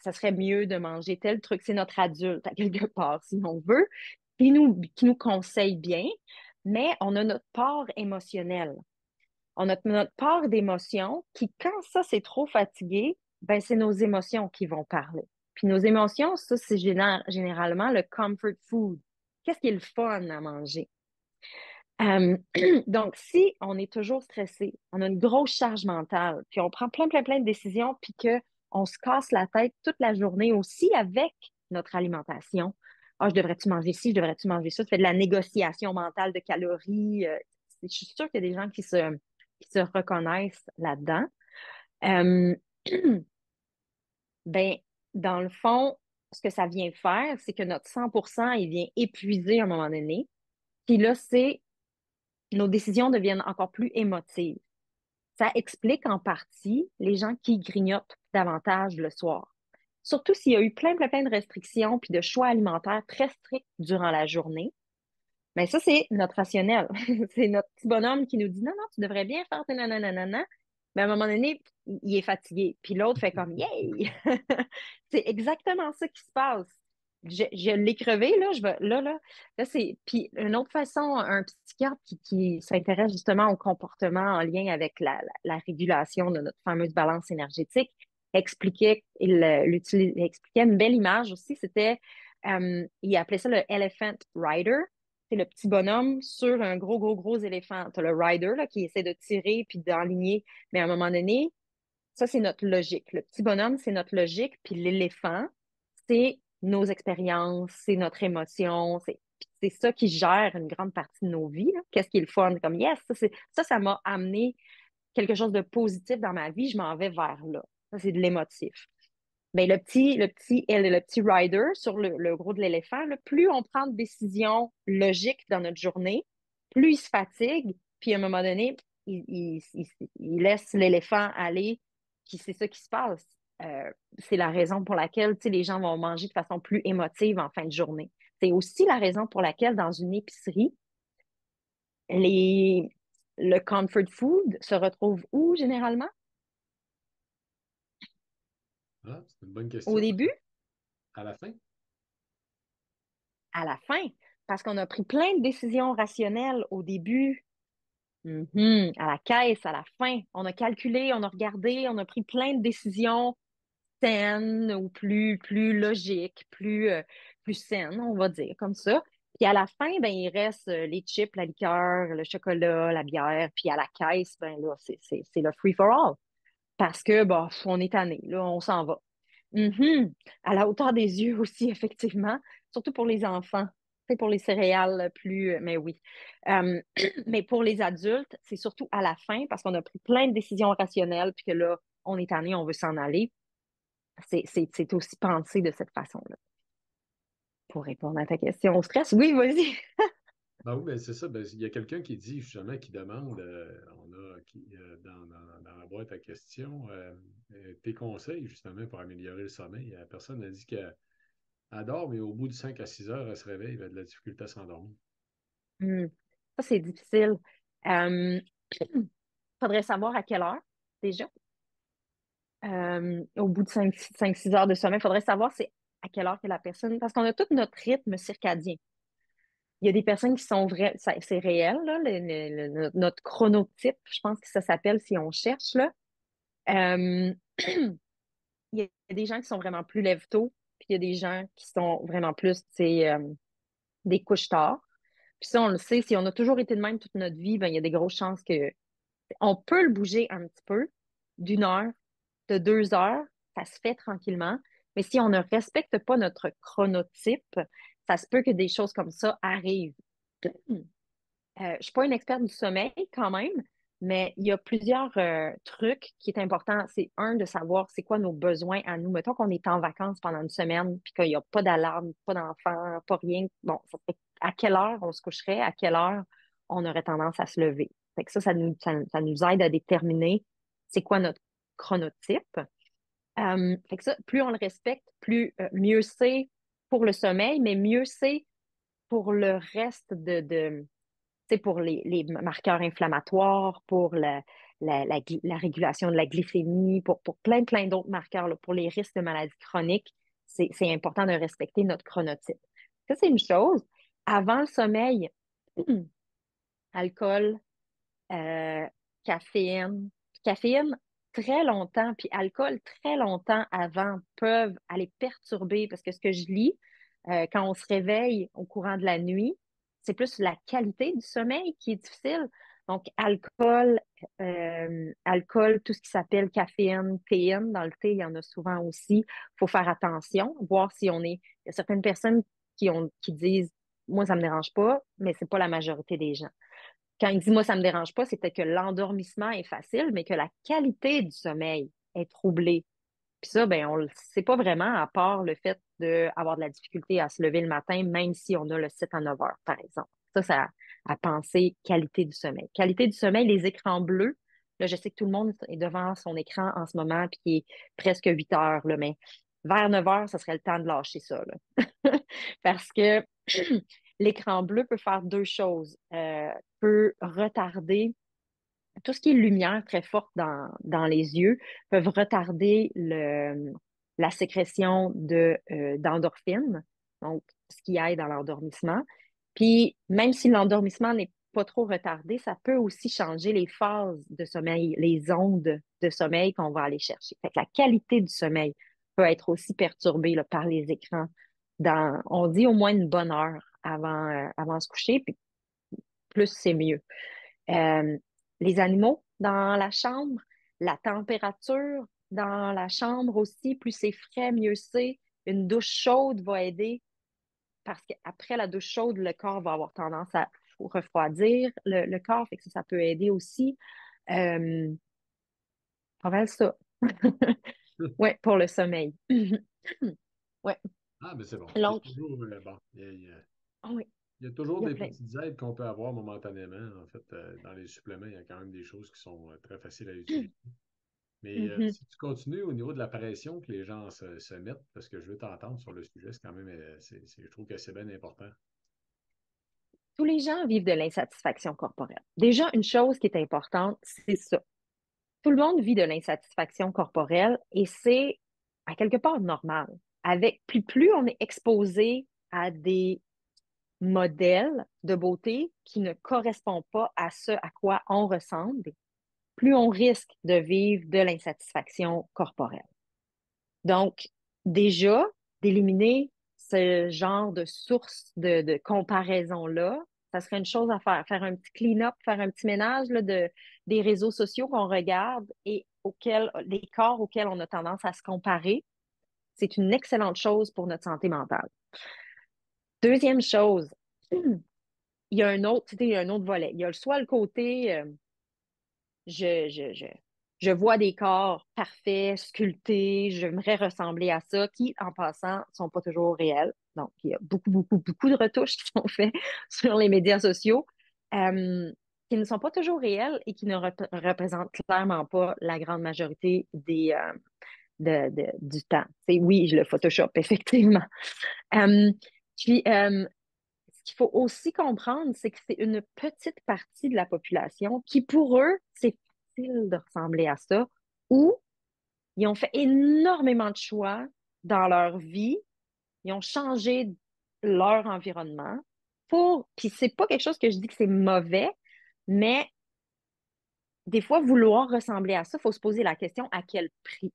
ça serait mieux de manger tel truc. C'est notre adulte, à quelque part, si on veut, qui nous conseille bien, mais on a notre part émotionnelle. On a notre part d'émotion qui, quand ça, c'est trop fatigué, ben, c'est nos émotions qui vont parler. Puis nos émotions, ça, c'est généralement le comfort food. Qu'est-ce qui est le fun à manger? Euh, donc, si on est toujours stressé, on a une grosse charge mentale, puis on prend plein, plein, plein de décisions, puis qu'on se casse la tête toute la journée aussi avec notre alimentation. Ah, je devrais-tu manger ci, je devrais-tu manger ça? Tu fais de la négociation mentale de calories. Je suis sûre qu'il y a des gens qui se reconnaissent là-dedans. Euh, ben, dans le fond, ce que ça vient faire, c'est que notre 100%, il vient épuiser à un moment donné. Puis là, nos décisions deviennent encore plus émotives. Ça explique en partie les gens qui grignotent davantage le soir. Surtout s'il y a eu plein, plein, plein de restrictions puis de choix alimentaires très stricts durant la journée. Mais ça, c'est notre rationnel. C'est notre petit bonhomme qui nous dit non, non, tu devrais bien faire tes nanana. Mais à un moment donné, il est fatigué. Puis l'autre fait comme yay! C'est exactement ça qui se passe. Je l'ai crevé, là, là, c'est. Puis une autre façon, un psychiatre qui s'intéresse justement au comportement en lien avec la régulation de notre fameuse balance énergétique il expliquait une belle image aussi. Il appelait ça le elephant rider. C'est le petit bonhomme sur un gros, gros, gros éléphant. Tu as le rider là, qui essaie de tirer puis d'enligner. Mais à un moment donné, ça, c'est notre logique. Le petit bonhomme, c'est notre logique. Puis l'éléphant, c'est nos expériences, c'est notre émotion. C'est ça qui gère une grande partie de nos vies, là. Qu'est-ce qui est le fun? Comme, yes, ça m'a amené quelque chose de positif dans ma vie. Je m'en vais vers là. Ça, c'est de l'émotif. Ben, le petit rider sur le gros de l'éléphant, là, plus on prend de décisions logiques dans notre journée, plus il se fatigue, puis à un moment donné, il laisse l'éléphant aller, puis c'est ça qui se passe. C'est la raison pour laquelle, tu sais, les gens vont manger de façon plus émotive en fin de journée. C'est aussi la raison pour laquelle, dans une épicerie, les, le comfort food se retrouve où généralement? Ah, c'est une bonne Au question. début? À la fin? À la fin, parce qu'on a pris plein de décisions rationnelles au début, à la caisse, à la fin. On a calculé, on a regardé, on a pris plein de décisions saines ou plus logiques, plus saines, on va dire, comme ça. Puis à la fin, ben, il reste les chips, la liqueur, le chocolat, la bière. Puis à la caisse, ben là, c'est le free for all. Parce que, bon, on est tanné, là, on s'en va. Mhm. À la hauteur des yeux aussi, effectivement, surtout pour les enfants. C'est pour les céréales plus, mais oui. Euh, mais pour les adultes, c'est surtout à la fin parce qu'on a pris plein de décisions rationnelles puis que là, on est tanné, on veut s'en aller. C'est aussi pensé de cette façon-là. Pour répondre à ta question au stress, oui, vas-y. Ben oui, ben c'est ça. Ben, il y a quelqu'un qui dit justement, qui demande, on a dans la boîte à questions, tes conseils justement pour améliorer le sommeil. La personne a dit qu'elle dort, mais au bout de 5 à 6 heures, elle se réveille, elle a de la difficulté à s'endormir. Hmm. Ça, c'est difficile. Euh, faudrait savoir à quelle heure, déjà. Au bout de 5-6 heures de sommeil, il faudrait savoir c'est à quelle heure que la personne. Parce qu'on a tout notre rythme circadien. Il y a des personnes qui sont vraies, c'est réel, là, notre chronotype, je pense que ça s'appelle si on cherche, là. Euh, il y a des gens qui sont vraiment plus lève-tôt, puis il y a des gens qui sont vraiment plus, des couches tard. Puis ça, on le sait, si on a toujours été de même toute notre vie, ben, il y a des grosses chances que on peut le bouger un petit peu, d'1 heure, de 2 heures, ça se fait tranquillement. Mais si on ne respecte pas notre chronotype, ça se peut que des choses comme ça arrivent. Je ne suis pas une experte du sommeil quand même, mais il y a plusieurs trucs qui est important. C'est un, de savoir c'est quoi nos besoins à nous. Mettons qu'on est en vacances pendant une semaine, puis qu'il n'y a pas d'alarme, pas d'enfant, pas rien. Bon, ça fait à quelle heure on se coucherait, à quelle heure on aurait tendance à se lever. Fait que ça nous aide à déterminer c'est quoi notre chronotype. Fait que ça, plus on le respecte, plus mieux c'est pour le sommeil, mais mieux c'est pour le reste c'est pour les marqueurs inflammatoires, pour la régulation de la glycémie, pour plein d'autres marqueurs, là, pour les risques de maladies chroniques, c'est important de respecter notre chronotype. Ça, c'est une chose. Avant le sommeil, alcool, euh, caféine. Caféine très longtemps, puis alcool très longtemps avant peuvent aller perturber, parce que ce que je lis, quand on se réveille au courant de la nuit, c'est plus la qualité du sommeil qui est difficile. Donc, alcool, tout ce qui s'appelle caféine, théine, dans le thé, il y en a souvent aussi. Il faut faire attention, voir si on est. Il y a certaines personnes qui disent, moi, ça me dérange pas, mais c'est pas la majorité des gens. Quand il dit moi, ça me dérange pas, c'est peut-être que l'endormissement est facile, mais que la qualité du sommeil est troublée. Puis ça, ben, on le sait pas vraiment, à part le fait d'avoir de la difficulté à se lever le matin, même si on a le 7 à 9 heures, par exemple. Ça à penser qualité du sommeil. Qualité du sommeil, les écrans bleus. Là, je sais que tout le monde est devant son écran en ce moment, puis il est presque 8 heures, là, mais vers 9 heures, ça serait le temps de lâcher ça, là. Parce que l'écran bleu peut faire deux choses. Peut retarder tout ce qui est lumière très forte dans les yeux, peuvent retarder la sécrétion d'endorphines, donc ce qui aide dans l'endormissement. Puis, même si l'endormissement n'est pas trop retardé, ça peut aussi changer les phases de sommeil, les ondes de sommeil qu'on va aller chercher. Fait que la qualité du sommeil peut être aussi perturbée là, par les écrans. On dit au moins une bonne heure avant de se coucher, puis plus c'est mieux. Euh, les animaux dans la chambre, la température dans la chambre aussi, plus c'est frais, mieux c'est. Une douche chaude va aider parce qu'après la douche chaude, le corps va avoir tendance à refroidir le corps, fait que ça peut aider aussi. Euh, Pas mal ça. Ouais, pour le sommeil. Ouais. Ah, mais c'est bon. C'est Donc, toujours bon. oui, Il y a toujours il y a des plein. petites aides qu'on peut avoir momentanément. En fait, dans les suppléments, il y a quand même des choses qui sont très faciles à utiliser. Mais Mhm. si tu continues au niveau de la pression que les gens se mettent, parce que je veux t'entendre sur le sujet, c'est quand même, je trouve que c'est bien important. Tous les gens vivent de l'insatisfaction corporelle. Déjà, une chose qui est importante, c'est ça. Tout le monde vit de l'insatisfaction corporelle et c'est à quelque part normal. Plus on est exposé à des modèles de beauté qui ne correspondent pas à ce à quoi on ressemble, plus on risque de vivre de l'insatisfaction corporelle. Donc, déjà, d'éliminer ce genre de source de comparaison-là, ça serait une chose à faire. Faire un petit clean-up, faire un petit ménage là, des réseaux sociaux qu'on regarde et les corps auxquels on a tendance à se comparer. C'est une excellente chose pour notre santé mentale. Deuxième chose, il y a un autre, tu sais, il y a un autre volet. Il y a soit le côté, je, je, je, je vois des corps parfaits, sculptés, j'aimerais ressembler à ça, qui, en passant, sont pas toujours réels. Donc, il y a beaucoup, beaucoup, beaucoup de retouches qui sont faites sur les médias sociaux, euh, qui ne sont pas toujours réels et qui ne représentent clairement pas la grande majorité du temps. C'est, oui, je le Photoshop, effectivement. Euh, puis, ce qu'il faut aussi comprendre, c'est que c'est une petite partie de la population qui, pour eux, c'est facile de ressembler à ça, ou ils ont fait énormément de choix dans leur vie, ils ont changé leur environnement puis c'est pas quelque chose que je dis que c'est mauvais, mais des fois, vouloir ressembler à ça, il faut se poser la question à quel prix?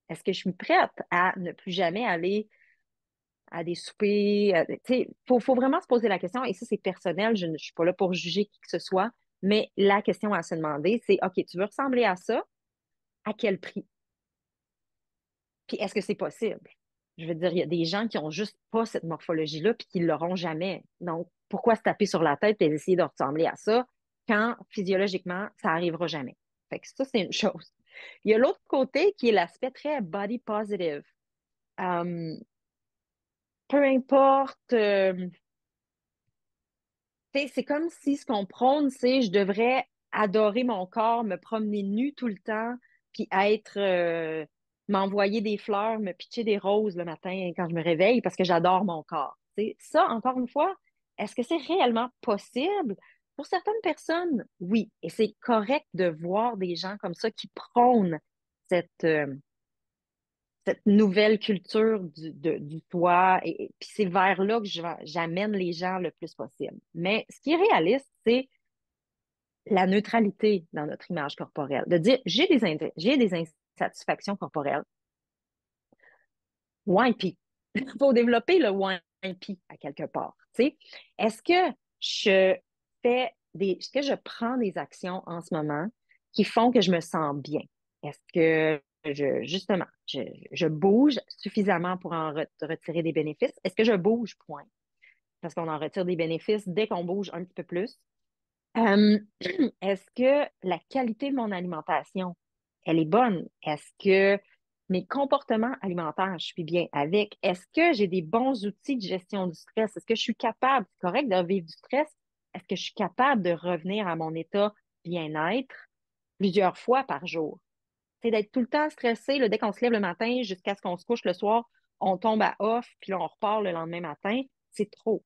Est-ce que je suis prête à ne plus jamais aller à des soupers? Faut vraiment se poser la question, et ça, c'est personnel, je ne suis pas là pour juger qui que ce soit, mais la question à se demander, c'est, OK, tu veux ressembler à ça? À quel prix? Puis est-ce que c'est possible? Je veux dire, il y a des gens qui ont juste pas cette morphologie-là puis qui l'auront jamais. Donc, pourquoi se taper sur la tête et essayer de ressembler à ça quand physiologiquement, ça arrivera jamais? Fait que ça, c'est une chose. Il y a l'autre côté qui est l'aspect très body positive. Euh, Peu importe, c'est comme si ce qu'on prône, c'est je devrais adorer mon corps, me promener nu tout le temps, puis m'envoyer des fleurs, me pitcher des roses le matin quand je me réveille parce que j'adore mon corps. Ça, encore une fois, est-ce que c'est réellement possible? Pour certaines personnes, oui. Et c'est correct de voir des gens comme ça qui prônent cette, euh, cette nouvelle culture du toit. Et puis c'est vers là que j'amène les gens le plus possible. Mais ce qui est réaliste, c'est la neutralité dans notre image corporelle. De dire, j'ai des insatisfactions corporelles. Wimpy. Il faut développer le wimpy à quelque part. Tu sais. Est-ce que je est-ce que je prends des actions en ce moment qui font que je me sens bien? Est-ce que justement, je bouge suffisamment pour en retirer des bénéfices? Est-ce que je bouge, point? Parce qu'on en retire des bénéfices dès qu'on bouge un petit peu plus. Euh, Est-ce que la qualité de mon alimentation, elle est bonne? Est-ce que mes comportements alimentaires, je suis bien avec? Est-ce que j'ai des bons outils de gestion du stress? Est-ce que je suis capable, c'est correct de vivre du stress? Est-ce que je suis capable de revenir à mon état bien-être plusieurs fois par jour? C'est d'être tout le temps stressé, là, dès qu'on se lève le matin jusqu'à ce qu'on se couche le soir, on tombe à off, puis là, on repart le lendemain matin. C'est trop.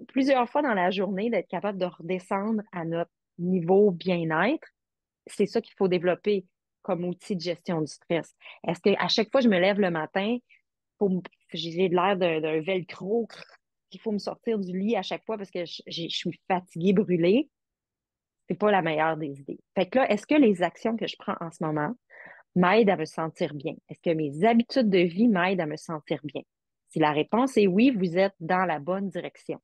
Plusieurs fois dans la journée, d'être capable de redescendre à notre niveau bien-être, c'est ça qu'il faut développer comme outil de gestion du stress. Est-ce que à chaque fois que je me lève le matin, j'ai l'air d'un velcro, qu'il faut me sortir du lit à chaque fois parce que je suis fatiguée, brûlée? C'est pas la meilleure des idées. Fait que là, est-ce que les actions que je prends en ce moment m'aident à me sentir bien? Est-ce que mes habitudes de vie m'aident à me sentir bien? Si la réponse est oui, vous êtes dans la bonne direction.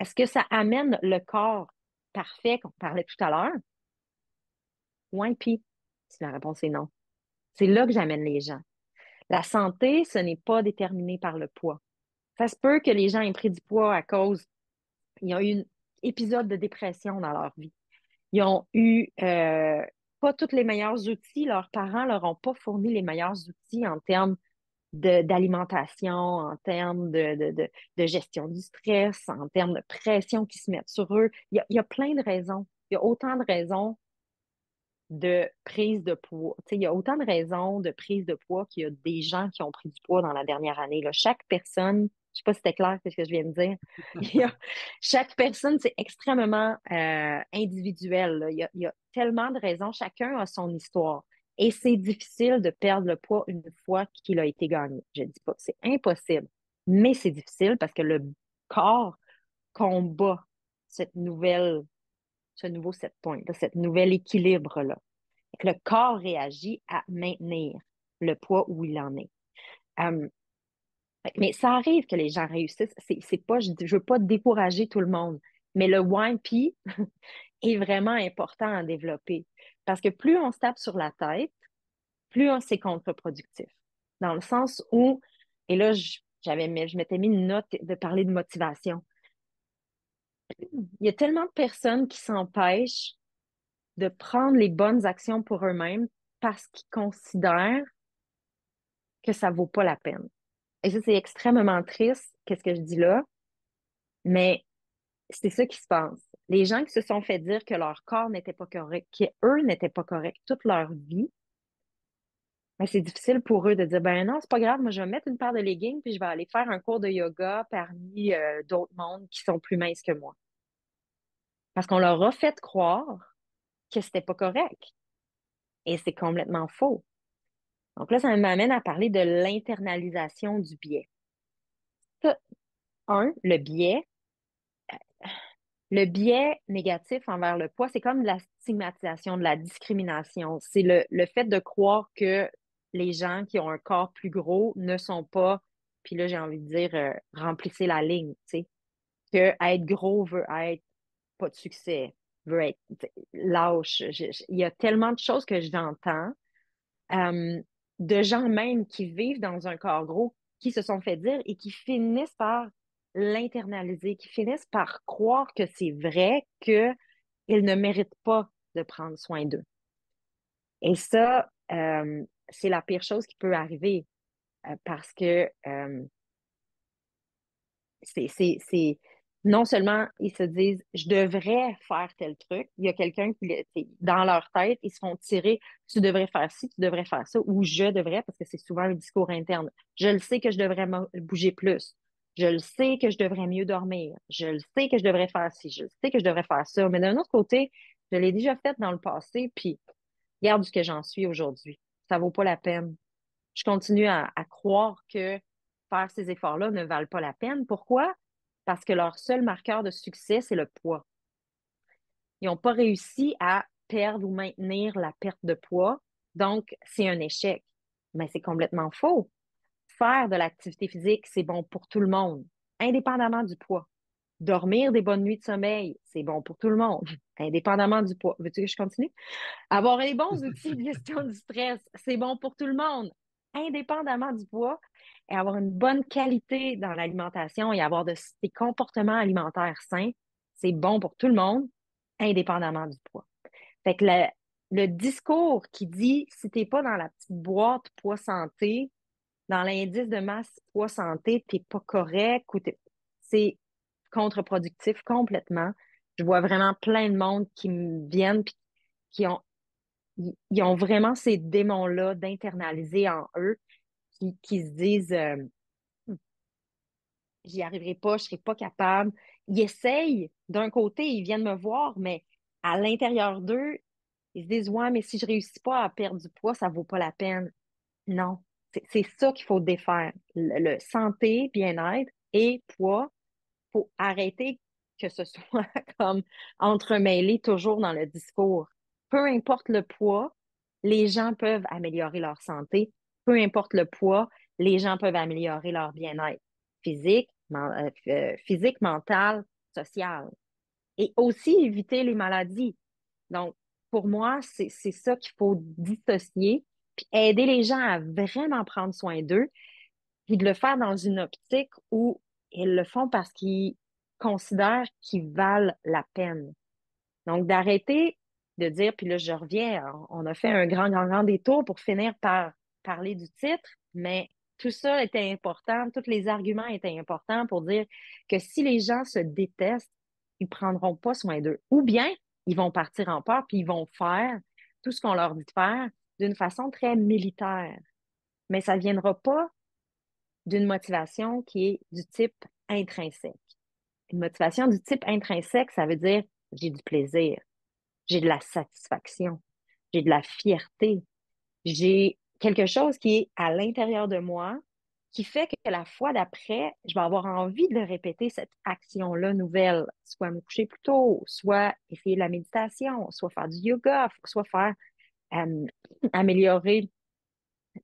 Est-ce que ça amène le corps parfait qu'on parlait tout à l'heure? Oui, puis si la réponse est non. C'est là que j'amène les gens. La santé, ce n'est pas déterminé par le poids. Ça se peut que les gens aient pris du poids à cause, ils ont eu un épisode de dépression dans leur vie. Ils ont eu pas tous les meilleurs outils. Leurs parents leur ont pas fourni les meilleurs outils en termes d'alimentation, en termes de gestion du stress, en termes de pression qui se mettent sur eux. Il y a plein de raisons. Il y a autant de raisons de prise de poids. Tu sais, il y a autant de raisons de prise de poids qu'il y a des gens qui ont pris du poids dans la dernière année, là. Chaque personne, je ne sais pas si c'était clair ce que je viens de dire, chaque personne, c'est extrêmement individuel, là. Il y a tellement de raisons, chacun a son histoire. Et c'est difficile de perdre le poids une fois qu'il a été gagné. Je ne dis pas que c'est impossible, mais c'est difficile parce que le corps combat cette nouvelle ce nouveau set point, là, cet nouvel équilibre-là. Le corps réagit à maintenir le poids où il en est. Euh, mais ça arrive que les gens réussissent. C'est pas, je ne veux pas décourager tout le monde, mais le WIMPy est vraiment important à développer parce que plus on se tape sur la tête, plus c'est contre-productif. Dans le sens où, et là, je m'étais mis une note de parler de motivation. Il y a tellement de personnes qui s'empêchent de prendre les bonnes actions pour eux-mêmes parce qu'ils considèrent que ça vaut pas la peine. Et ça, c'est extrêmement triste, qu'est-ce que je dis là, mais c'est ça qui se passe. Les gens qui se sont fait dire que leur corps n'était pas correct, qu'eux n'étaient pas corrects toute leur vie, ben, c'est difficile pour eux de dire, ben non, c'est pas grave, moi je vais mettre une paire de leggings puis je vais aller faire un cours de yoga parmi d'autres mondes qui sont plus minces que moi. Parce qu'on leur a fait croire que c'était pas correct. Et c'est complètement faux. Donc là, ça m'amène à parler de l'internalisation du biais. Ça, le biais. Le biais négatif envers le poids, c'est comme de la stigmatisation, de la discrimination. C'est le fait de croire que les gens qui ont un corps plus gros ne sont pas, puis là, j'ai envie de dire, remplissez la ligne, tu sais, que être gros veut être pas de succès, veut être lâche. Il y a tellement de choses que j'entends, euh, de gens même qui vivent dans un corps gros, qui se sont fait dire et qui finissent par l'internaliser, qui finissent par croire que c'est vrai qu'ils ne méritent pas de prendre soin d'eux. Et ça, c'est la pire chose qui peut arriver parce que non seulement ils se disent, je devrais faire tel truc, il y a quelqu'un dans leur tête, ils se font tirer, tu devrais faire ci, tu devrais faire ça, ou je devrais, parce que c'est souvent un discours interne. Je le sais que je devrais bouger plus. Je le sais que je devrais mieux dormir. Je le sais que je devrais faire ci. Je le sais que je devrais faire ça. Mais d'un autre côté, je l'ai déjà fait dans le passé, puis regarde ce que j'en suis aujourd'hui. Ça vaut pas la peine. Je continue à croire que faire ces efforts-là ne valent pas la peine. Pourquoi? Parce que leur seul marqueur de succès, c'est le poids. Ils n'ont pas réussi à perdre ou maintenir la perte de poids, donc c'est un échec. Mais c'est complètement faux. Faire de l'activité physique, c'est bon pour tout le monde, indépendamment du poids. Dormir des bonnes nuits de sommeil, c'est bon pour tout le monde, indépendamment du poids. Veux-tu que je continue? Avoir les bons outils de gestion du stress, c'est bon pour tout le monde, indépendamment du poids, et avoir une bonne qualité dans l'alimentation et avoir des comportements alimentaires sains, c'est bon pour tout le monde, indépendamment du poids. Fait que le discours qui dit si t'es pas dans la petite boîte poids santé, dans l'indice de masse poids santé, t'es pas correct ou c'est contre-productif complètement. Je vois vraiment plein de monde qui me viennent puis qui ont ils ont vraiment ces démons-là d'internaliser en eux qui se disent j'y arriverai pas, je serai pas capable. Ils essayent, d'un côté, ils viennent me voir, mais à l'intérieur d'eux, ils se disent ouais, mais si je réussis pas à perdre du poids, ça vaut pas la peine. Non, c'est ça qu'il faut défaire. Le santé, bien-être et poids, faut arrêter que ce soit comme entremêlé toujours dans le discours. Peu importe le poids, les gens peuvent améliorer leur santé. Peu importe le poids, les gens peuvent améliorer leur bien-être physique, physique, mental, social. Et aussi éviter les maladies. Donc, pour moi, c'est ça qu'il faut dissocier, puis aider les gens à vraiment prendre soin d'eux, puis de le faire dans une optique où ils le font parce qu'ils considèrent qu'ils valent la peine. Donc, d'arrêter de dire, puis là, je reviens, on a fait un grand détour pour finir par parler du titre, mais tout ça était important, tous les arguments étaient importants pour dire que si les gens se détestent, ils prendront pas soin d'eux. Ou bien, ils vont partir en peur, puis ils vont faire tout ce qu'on leur dit de faire d'une façon très militaire. Mais ça ne viendra pas d'une motivation qui est du type intrinsèque. Une motivation du type intrinsèque, ça veut dire j'ai du plaisir, j'ai de la satisfaction, j'ai de la fierté, j'ai quelque chose qui est à l'intérieur de moi qui fait que la fois d'après, je vais avoir envie de répéter cette action-là nouvelle, soit me coucher plus tôt, soit essayer de la méditation, soit faire du yoga, soit faire euh, améliorer,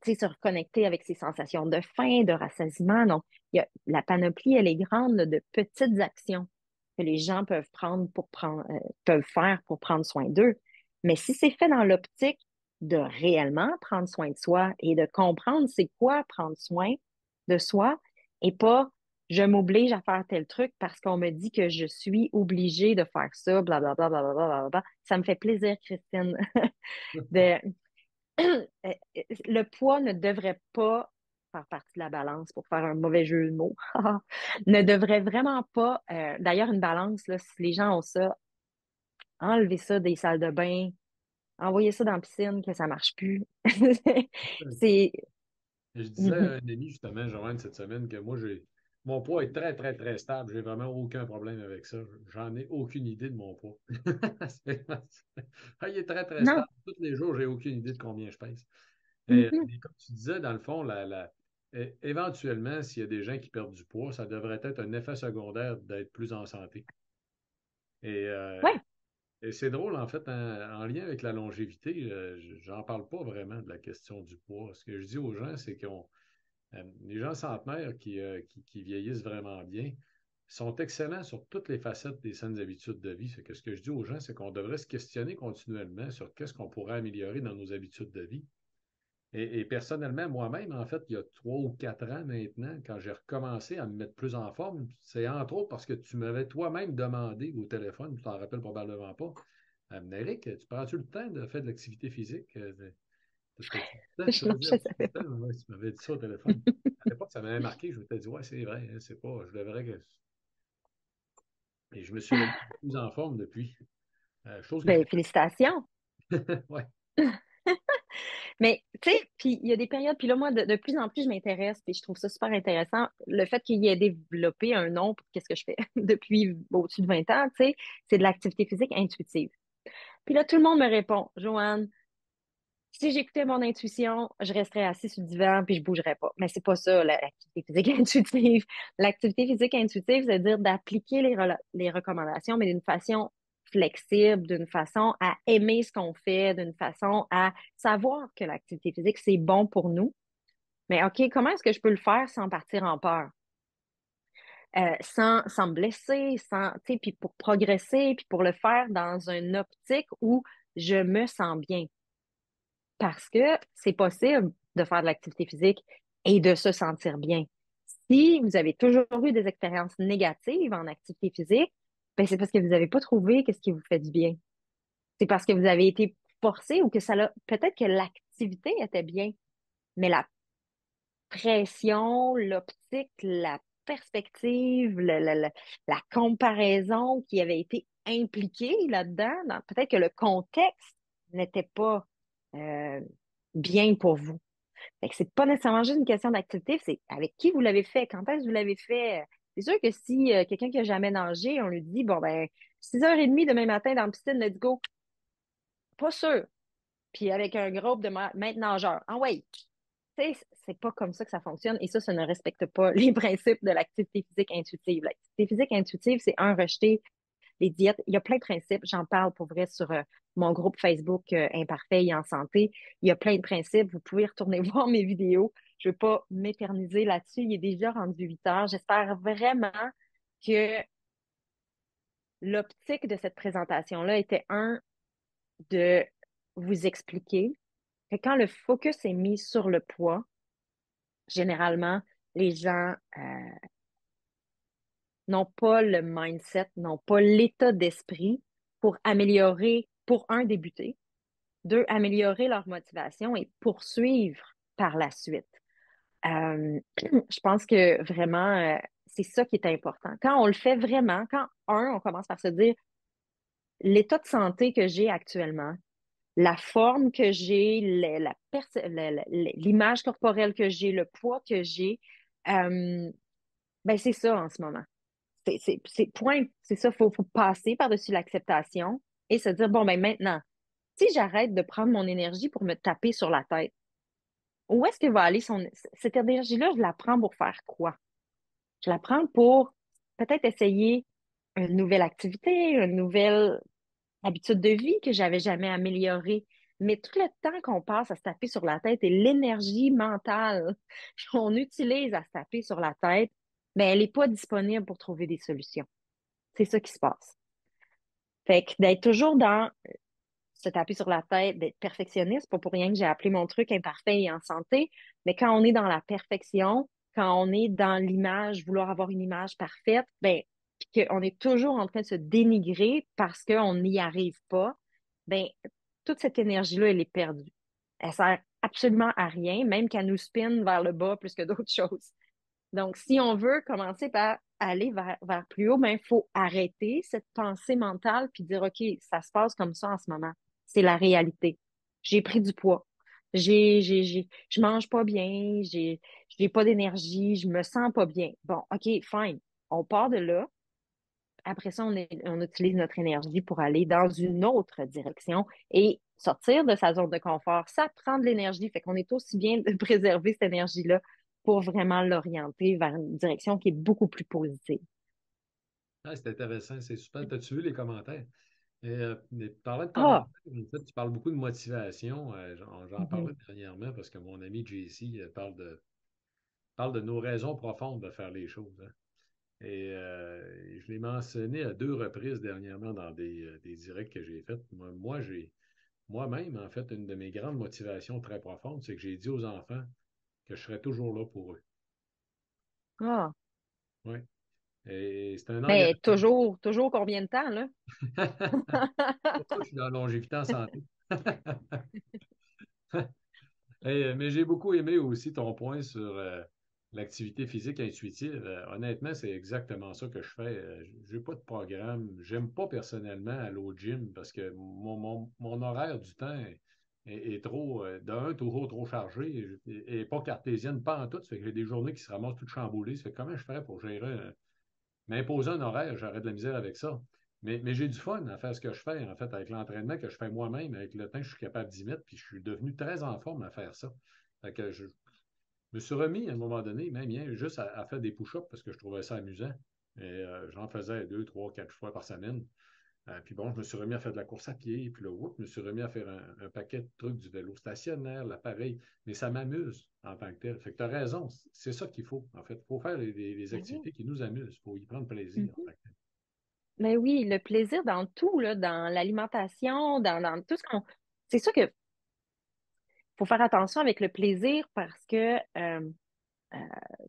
tu sais, se reconnecter avec ses sensations de faim, de rassasiement. Donc, la panoplie, elle est grande là, de petites actions que les gens peuvent faire pour prendre soin d'eux. Mais si c'est fait dans l'optique de réellement prendre soin de soi et de comprendre c'est quoi prendre soin de soi, et pas je m'oblige à faire tel truc parce qu'on me dit que je suis obligée de faire ça, blablabla, blablabla, blablabla. Ça me fait plaisir, Christine, de, le poids ne devrait pas faire partie de la balance pour faire un mauvais jeu de mots. Ne devrait vraiment pas. D'ailleurs, une balance, là, si les gens ont ça, enlevez ça des salles de bain, envoyez ça dans la piscine, que ça marche plus. C'est. Je disais à Mhm. un ami, justement, Joanne, cette semaine, que moi, mon poids est très, très, très stable. J'ai vraiment aucun problème avec ça. J'en ai aucune idée de mon poids. C'est- Il est très, très Non. stable. Tous les jours, j'ai aucune idée de combien je pèse. Mhm. Mais comme tu disais, dans le fond, éventuellement, s'il y a des gens qui perdent du poids, ça devrait être un effet secondaire d'être plus en santé. Et, euh, Ouais. et c'est drôle, en fait, en lien avec la longévité, j'en parle pas vraiment de la question du poids. Ce que je dis aux gens, c'est qu'on les gens centenaires qui vieillissent vraiment bien sont excellents sur toutes les facettes des saines habitudes de vie. Ce que je dis aux gens, c'est qu'on devrait se questionner continuellement sur qu'est-ce qu'on pourrait améliorer dans nos habitudes de vie. Et personnellement, moi-même, en fait, il y a 3 ou 4 ans maintenant, quand j'ai recommencé à me mettre plus en forme, c'est entre autres parce que tu m'avais toi-même demandé au téléphone, tu t'en rappelles probablement pas, Eric, tu prends-tu le temps de faire de l'activité physique? T'as-tu du temps? Non, Faisais, je as-tu du savais pas. temps? Ouais, tu m'avais dit ça au téléphone. À l'époque, ça m'avait marqué. Je m'étais dit, ouais, c'est vrai, hein, c'est pas, je devrais que. Et je me suis remis plus en forme depuis. Chose que je Ben, félicitations. ouais. Mais, tu sais, puis il y a des périodes, puis là, moi, de plus en plus, je m'intéresse, puis je trouve ça super intéressant. Le fait qu'il y ait développé un nom pour qu'est-ce que je fais depuis au-dessus de 20 ans, tu sais, c'est de l'activité physique intuitive. Puis là, tout le monde me répond, Joanne, si j'écoutais mon intuition, je resterais assis sur le divan puis je bougerais pas. Mais c'est pas ça, l'activité physique intuitive. L'activité physique intuitive, c'est-à-dire d'appliquer les recommandations, mais d'une façon flexible, d'une façon à aimer ce qu'on fait, d'une façon à savoir que l'activité physique, c'est bon pour nous. Mais OK, comment est-ce que je peux le faire sans partir en peur? Sans me blesser, tu sais, puis pour progresser, puis pour le faire dans une optique où je me sens bien parce que c'est possible de faire de l'activité physique et de se sentir bien. Si vous avez toujours eu des expériences négatives en activité physique, ben c'est parce que vous n'avez pas trouvé ce qui vous fait du bien. C'est parce que vous avez été forcé ou que peut-être que l'activité était bien, mais la pression, l'optique, la perspective, la comparaison qui avait été impliquée là-dedans, peut-être que le contexte n'était pas euh, bien pour vous. Fait que c'est pas nécessairement juste une question d'activité, c'est avec qui vous l'avez fait, quand est-ce que vous l'avez fait. C'est sûr que si quelqu'un qui a jamais nagé, on lui dit, bon, ben, 6h30 demain matin dans la piscine, let's go. Pas sûr. Puis avec un groupe de maîtres nageurs. Ah ouais, tu sais, c'est pas comme ça que ça fonctionne et ça ne respecte pas les principes de l'activité physique intuitive. L'activité physique intuitive, c'est rejeter les diètes. Il y a plein de principes. J'en parle pour vrai sur mon groupe Facebook Imparfait et en santé. Il y a plein de principes. Vous pouvez retourner voir mes vidéos. Je ne veux pas m'éterniser là-dessus. Il est déjà rendu 8 heures. J'espère vraiment que l'optique de cette présentation-là était de vous expliquer que quand le focus est mis sur le poids, généralement, les gens n'ont pas le mindset, n'ont pas l'état d'esprit pour améliorer, pour débuter, deux, améliorer leur motivation et poursuivre par la suite. Je pense que vraiment, c'est ça qui est important. Quand on le fait vraiment, quand, on commence par se dire l'état de santé que j'ai actuellement, la forme que j'ai, l'image corporelle que j'ai, le poids que j'ai, euh, ben c'est ça en ce moment. C'est point, c'est ça, faut passer par-dessus l'acceptation et se dire, bon, ben maintenant, si j'arrête de prendre mon énergie pour me taper sur la tête, où est-ce que va aller cette énergie-là, je la prends pour faire quoi? Je la prends pour peut-être essayer une nouvelle activité, une nouvelle habitude de vie que j'avais jamais améliorée. Mais tout le temps qu'on passe à se taper sur la tête et l'énergie mentale qu'on utilise à se taper sur la tête, ben, elle n'est pas disponible pour trouver des solutions. C'est ça qui se passe. Fait que d'être toujours dans se taper sur la tête, d'être perfectionniste, pas pour rien que j'ai appelé mon truc imparfait et en santé, mais quand on est dans la perfection, quand on est dans l'image, vouloir avoir une image parfaite, ben, puis qu'on est toujours en train de se dénigrer parce qu'on n'y arrive pas, ben, toute cette énergie-là, elle est perdue. Elle sert absolument à rien, même qu'elle nous spinne vers le bas plus que d'autres choses. Donc, si on veut commencer par aller vers plus haut, ben, il faut arrêter cette pensée mentale puis dire, OK, ça se passe comme ça en ce moment. C'est la réalité. J'ai pris du poids. Je mange pas bien. J'ai pas d'énergie. Je me sens pas bien. Bon, OK, fine. On part de là. Après ça, on utilise notre énergie pour aller dans une autre direction et sortir de sa zone de confort. Ça prend de l'énergie, fait qu'on est aussi bien de préserver cette énergie-là pour vraiment l'orienter vers une direction qui est beaucoup plus positive. Ah, c'est intéressant, c'est super. T'as-tu vu les commentaires? Mais parlant de commentaires, Ah! en fait, tu parles beaucoup de motivation. J'en parlais Mhm. dernièrement parce que mon ami JC parle de nos raisons profondes de faire les choses, hein. Je l'ai mentionné à 2 reprises dernièrement dans des directs que j'ai faits. Moi-même, en fait, une de mes grandes motivations très profondes, c'est que j'ai dit aux enfants que je serais toujours là pour eux. Ah! Oui. Et c'est un Mais engagement. toujours combien de temps, là? Pour ça, je suis dans la longévité en santé. Mais j'ai beaucoup aimé aussi ton point sur l'activité physique intuitive. Honnêtement, c'est exactement ça que je fais. Je n'ai pas de programme. J'aime pas personnellement aller au gym parce que mon horaire du temps est trop, d'un, toujours trop chargé et pas cartésienne, pas en tout. Ça fait que j'ai des journées qui se ramassent toutes chamboulées. Ça fait que comment je ferais pour gérer m'imposer un horaire, j'aurais de la misère avec ça. Mais j'ai du fun à faire ce que je fais, en fait, avec l'entraînement que je fais moi-même, avec le temps que je suis capable d'y mettre, puis je suis devenu très en forme à faire ça. Fait que je me suis remis à un moment donné, même hier, juste à faire des push-ups parce que je trouvais ça amusant. J'en faisais 2, 3, 4 fois par semaine. Puis bon, je me suis remis à faire de la course à pied, puis là, je me suis remis à faire un paquet de trucs du vélo stationnaire, l'appareil, mais ça m'amuse en tant que tel. Fait que tu as raison, c'est ça qu'il faut, en fait. Il faut faire les Ben oui. activités qui nous amusent, il faut y prendre plaisir, en Mhm. tant que tel. Ben oui, le plaisir dans tout, là, dans l'alimentation, dans tout ce qu'on. C'est sûr que faut faire attention avec le plaisir parce que euh,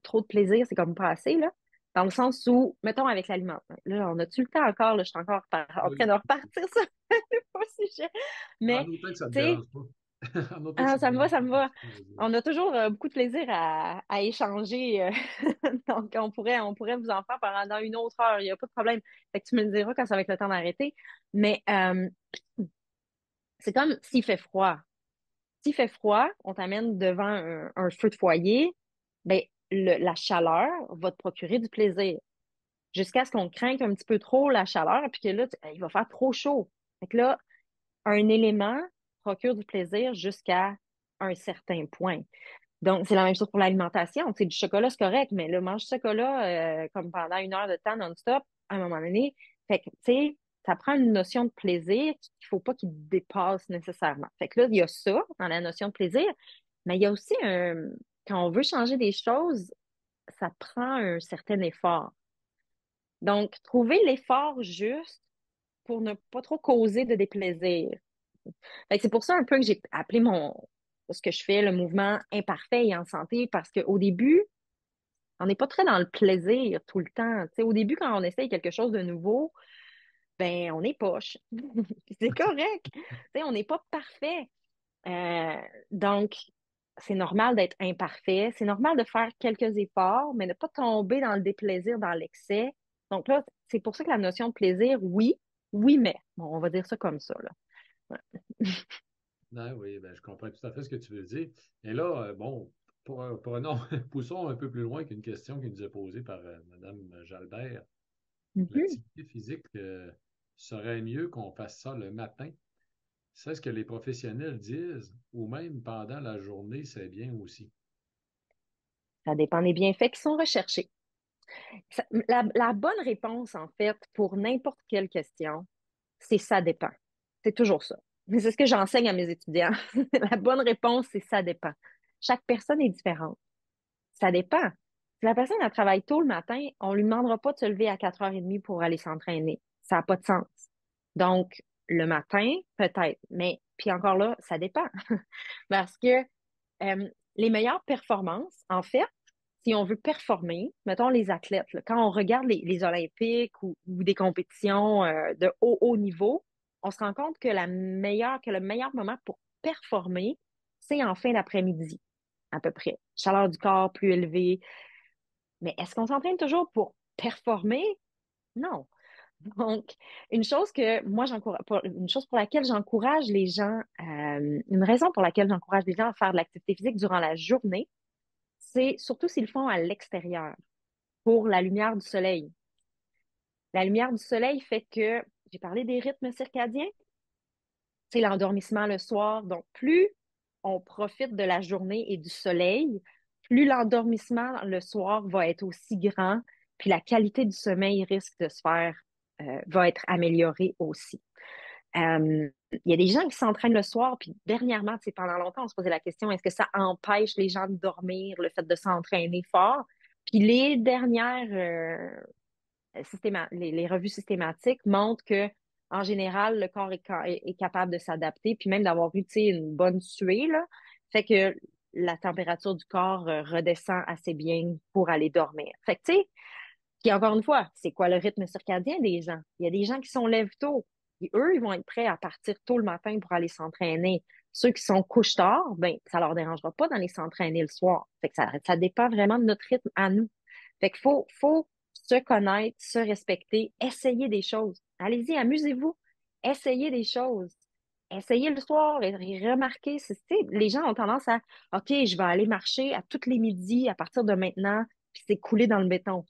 trop de plaisir, c'est comme pas assez, là. Dans le sens où, mettons avec l'aliment. Là, on a-tu le temps encore? Là, je suis encore en train Oui. de repartir sur le sujet. En Mais, autant que ça ne te tu sais, dérange pas. En autant que ça ne te ça me va, dérange ça pas. me va. Vas-y. On a toujours beaucoup de plaisir à échanger. Donc, on pourrait vous en faire pendant une autre heure. Il n'y a pas de problème. Fait que tu me le diras quand ça va être le temps d'arrêter. Mais c'est comme s'il fait froid. S'il fait froid, on t'amène devant un feu de foyer, ben, la chaleur va te procurer du plaisir. Jusqu'à ce qu'on craigne un petit peu trop la chaleur, puis que là, il va faire trop chaud. Fait que là, un élément procure du plaisir jusqu'à un certain point. Donc, c'est la même chose pour l'alimentation. C'est du chocolat, c'est correct, mais là, mange du chocolat comme pendant 1 heure de temps non-stop, à un moment donné. Fait que, tu sais, ça prend une notion de plaisir qu'il ne faut pas qu'il dépasse nécessairement. Fait que là, il y a ça dans la notion de plaisir, mais il y a aussi quand on veut changer des choses, ça prend un certain effort. Donc, trouver l'effort juste pour ne pas trop causer de déplaisir. Fait que c'est pour ça un peu que j'ai appelé ce que je fais le mouvement imparfait et en santé, parce qu'au début, on n'est pas très dans le plaisir tout le temps. Tu sais, au début, quand on essaye quelque chose de nouveau, ben on est poche. Puis c'est correct. Tu sais, on n'est pas parfait. Euh, donc, c'est normal d'être imparfait. C'est normal de faire quelques efforts, mais ne pas tomber dans le déplaisir, dans l'excès. Donc là, c'est pour ça que la notion de plaisir, oui, oui, mais. Bon, on va dire ça comme ça, là. Ouais. Ah oui, ben, je comprends tout à fait ce que tu veux dire. Et là, bon, prenons, poussons un peu plus loin qu'une question qui nous est posée par Mme Jalbert. Mhm. L'activité physique serait mieux qu'on fasse ça le matin. C'est ce que les professionnels disent, ou même pendant la journée, c'est bien aussi. Ça dépend des bienfaits qui sont recherchés. La bonne réponse, en fait, pour n'importe quelle question, c'est ça dépend. C'est toujours ça. Mais c'est ce que j'enseigne à mes étudiants. La bonne réponse, c'est ça dépend. Chaque personne est différente. Ça dépend. Si la personne elle travaille tôt le matin, on lui demandera pas de se lever à 4h30 pour aller s'entraîner. Ça n'a pas de sens. Donc, le matin, peut-être. Mais, puis encore là, ça dépend. Parce que les meilleures performances, en fait, si on veut performer, mettons les athlètes, là, quand on regarde les Olympiques ou des compétitions de haut niveau, on se rend compte que que le meilleur moment pour performer, c'est en fin d'après-midi, à peu près. Chaleur du corps plus élevée. Mais est-ce qu'on s'entraîne toujours pour performer? Non. Donc, une chose que moi une chose pour laquelle j'encourage les gens, une raison pour laquelle j'encourage les gens à faire de l'activité physique durant la journée, c'est surtout s'ils le font à l'extérieur, pour la lumière du soleil. La lumière du soleil fait que, j'ai parlé des rythmes circadiens, c'est l'endormissement le soir. Donc, plus on profite de la journée et du soleil, plus l'endormissement le soir va être aussi grand, puis la qualité du sommeil risque de se faire, va être améliorée aussi. Il y a des gens qui s'entraînent le soir, puis dernièrement, tu sais, pendant longtemps, on se posait la question, est-ce que ça empêche les gens de dormir, le fait de s'entraîner fort? Puis les dernières les revues systématiques montrent que, en général, le corps est capable de s'adapter, puis même d'avoir eu, tu sais, une bonne suée, là, fait que la température du corps redescend assez bien pour aller dormir. Fait que, tu sais, puis encore une fois, c'est quoi le rythme circadien des gens? Il y a des gens qui sont lève tôt. Et eux, ils vont être prêts à partir tôt le matin pour aller s'entraîner. Ceux qui sont couche tard, ben, ça leur dérangera pas d'aller s'entraîner le soir. Fait que ça dépend vraiment de notre rythme à nous. Fait qu'il faut se connaître, se respecter, essayer des choses. Allez-y, amusez-vous. Essayez des choses. Essayez le soir et remarquez, tu sais, les gens ont tendance à, OK, je vais aller marcher à tous les midis à partir de maintenant, puis c'est coulé dans le béton.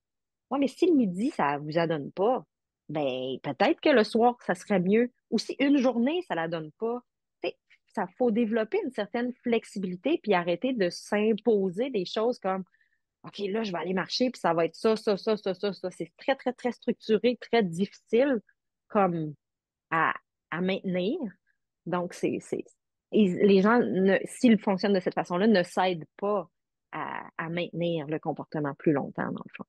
Ouais, mais si le midi, ça vous la donne pas, ben peut-être que le soir, ça serait mieux. Ou si une journée, ça la donne pas. Tu sais, ça faut développer une certaine flexibilité puis arrêter de s'imposer des choses comme OK, là, je vais aller marcher, puis ça va être ça, ça, ça, ça, ça, ça. C'est très, très, très structuré, très difficile comme à, à maintenir. Donc, les gens, s'ils fonctionnent de cette façon-là, ne s'aident pas à maintenir le comportement plus longtemps, dans le fond.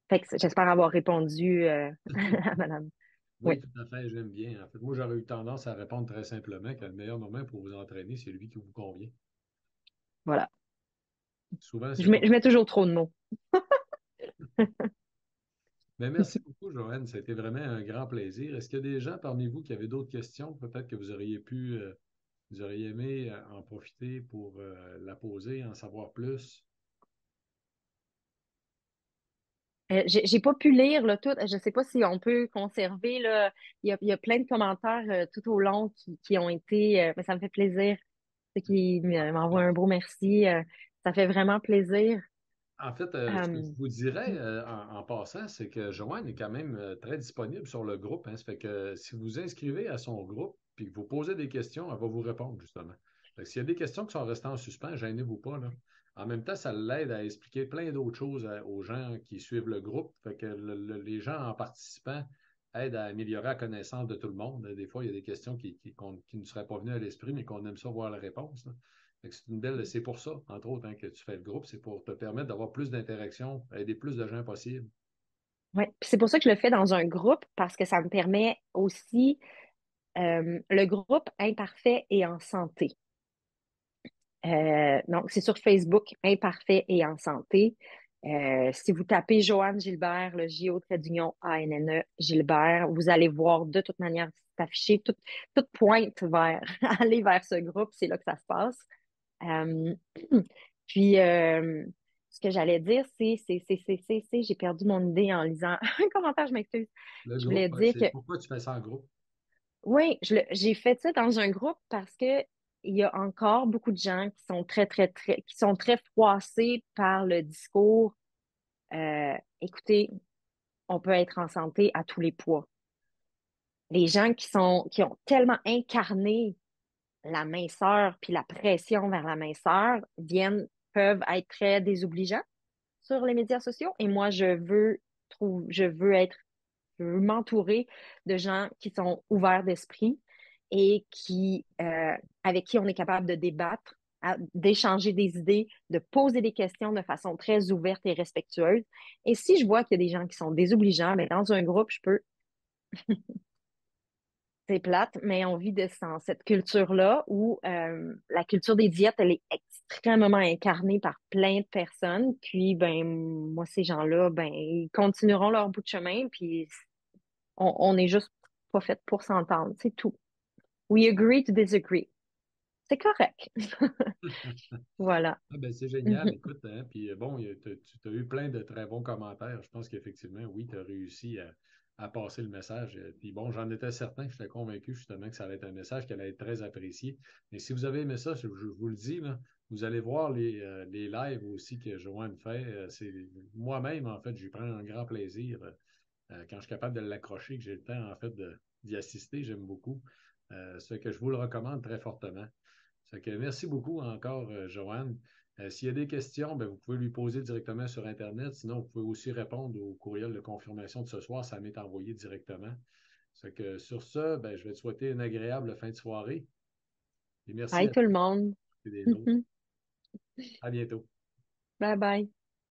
Fait que j'espère avoir répondu à madame. Oui, Oui, tout à fait, j'aime bien. En fait, moi, j'aurais eu tendance à répondre très simplement que le meilleur moment pour vous entraîner, c'est lui qui vous convient. voilà. Souvent, Je c'est mets, comme je ça. mets toujours trop de mots. Mais merci beaucoup, Joanne. C'était vraiment un grand plaisir. Est-ce qu'il y a des gens parmi vous qui avaient d'autres questions? Peut-être que vous auriez aimé en profiter pour la poser, en savoir plus. J'ai pas pu lire là, tout. Je sais pas si on peut conserver. Là. Il y a plein de commentaires tout au long qui ont été. Mais ça me fait plaisir. Ceux qui m'envoient un beau merci. Ça fait vraiment plaisir. En fait, ce que je Euh, vous dirais en passant, c'est que Joanne est quand même très disponible sur le groupe. Hein. Ça fait que si vous vous inscrivez à son groupe puis que vous posez des questions, elle va vous répondre justement. Fait que s'il y a des questions qui sont restées en suspens, gênez-vous pas, là. En même temps, ça l'aide à expliquer plein d'autres choses aux gens qui suivent le groupe. Fait que les gens en participant aident à améliorer la connaissance de tout le monde. Des fois, il y a des questions qui ne seraient pas venues à l'esprit, mais qu'on aime ça voir la réponse, là. Fait que c'est pour ça, entre autres, hein, que tu fais le groupe, c'est pour te permettre d'avoir plus d'interactions, aider plus de gens possible. ouais. Puis c'est pour ça que je le fais dans un groupe parce que ça me permet aussi le groupe imparfait et en santé. Donc, c'est sur Facebook, Imparfait et en santé. Si vous tapez Joanne Gilbert, le J-O-Trait-d'Union A-N-N-E Gilbert, vous allez voir de toute manière affiché, toute pointe vers, aller vers ce groupe, c'est là que ça se passe. Euh, puis, ce que j'allais dire, j'ai perdu mon idée en lisant un commentaire, je m'excuse. Le Je voulais groupe, dire c'est que pourquoi tu fais ça en groupe? oui, j'ai fait ça dans un groupe parce que il y a encore beaucoup de gens qui sont qui sont très froissés par le discours. Écoutez, on peut être en santé à tous les poids. Les gens qui ont tellement incarné la minceur puis la pression vers la minceur peuvent être très désobligeants sur les médias sociaux. Et moi, je veux je veux m'entourer de gens qui sont ouverts d'esprit et avec qui on est capable de débattre, d'échanger des idées, de poser des questions de façon très ouverte et respectueuse. Et si je vois qu'il y a des gens qui sont désobligeants, mais dans un groupe, je peux c'est plate, mais on vit dans cette culture-là où la culture des diètes, elle est extrêmement incarnée par plein de personnes. Puis, ben, moi, ces gens-là, ben, ils continueront leur bout de chemin, puis on est juste pas fait pour s'entendre, c'est tout. We agree to disagree. C'est correct. Voilà. Ah ben, c'est génial, Mhm. écoute, hein, puis bon, tu as eu plein de très bons commentaires. Je pense qu'effectivement, oui, tu as réussi à passer le message. Puis bon, j'en étais certain, j'étais convaincu justement que ça allait être un message qui allait être très apprécié. Mais si vous avez aimé ça, je vous le dis, là, vous allez voir les lives aussi que Joanne fait. C'est moi-même, en fait, j'y prends un grand plaisir quand je suis capable de l'accrocher, que j'ai le temps, en fait, d'y assister, j'aime beaucoup. Ce que je vous le recommande très fortement. Fait que merci beaucoup encore, Joanne. S'il y a des questions, ben, vous pouvez lui poser directement sur Internet. Sinon, vous pouvez aussi répondre au courriel de confirmation de ce soir. Ça m'est envoyé directement. Fait que sur ce, ben, je vais te souhaiter une agréable fin de soirée. Et merci Bye à tout le toi monde. et des nôtres. À bientôt. Bye bye.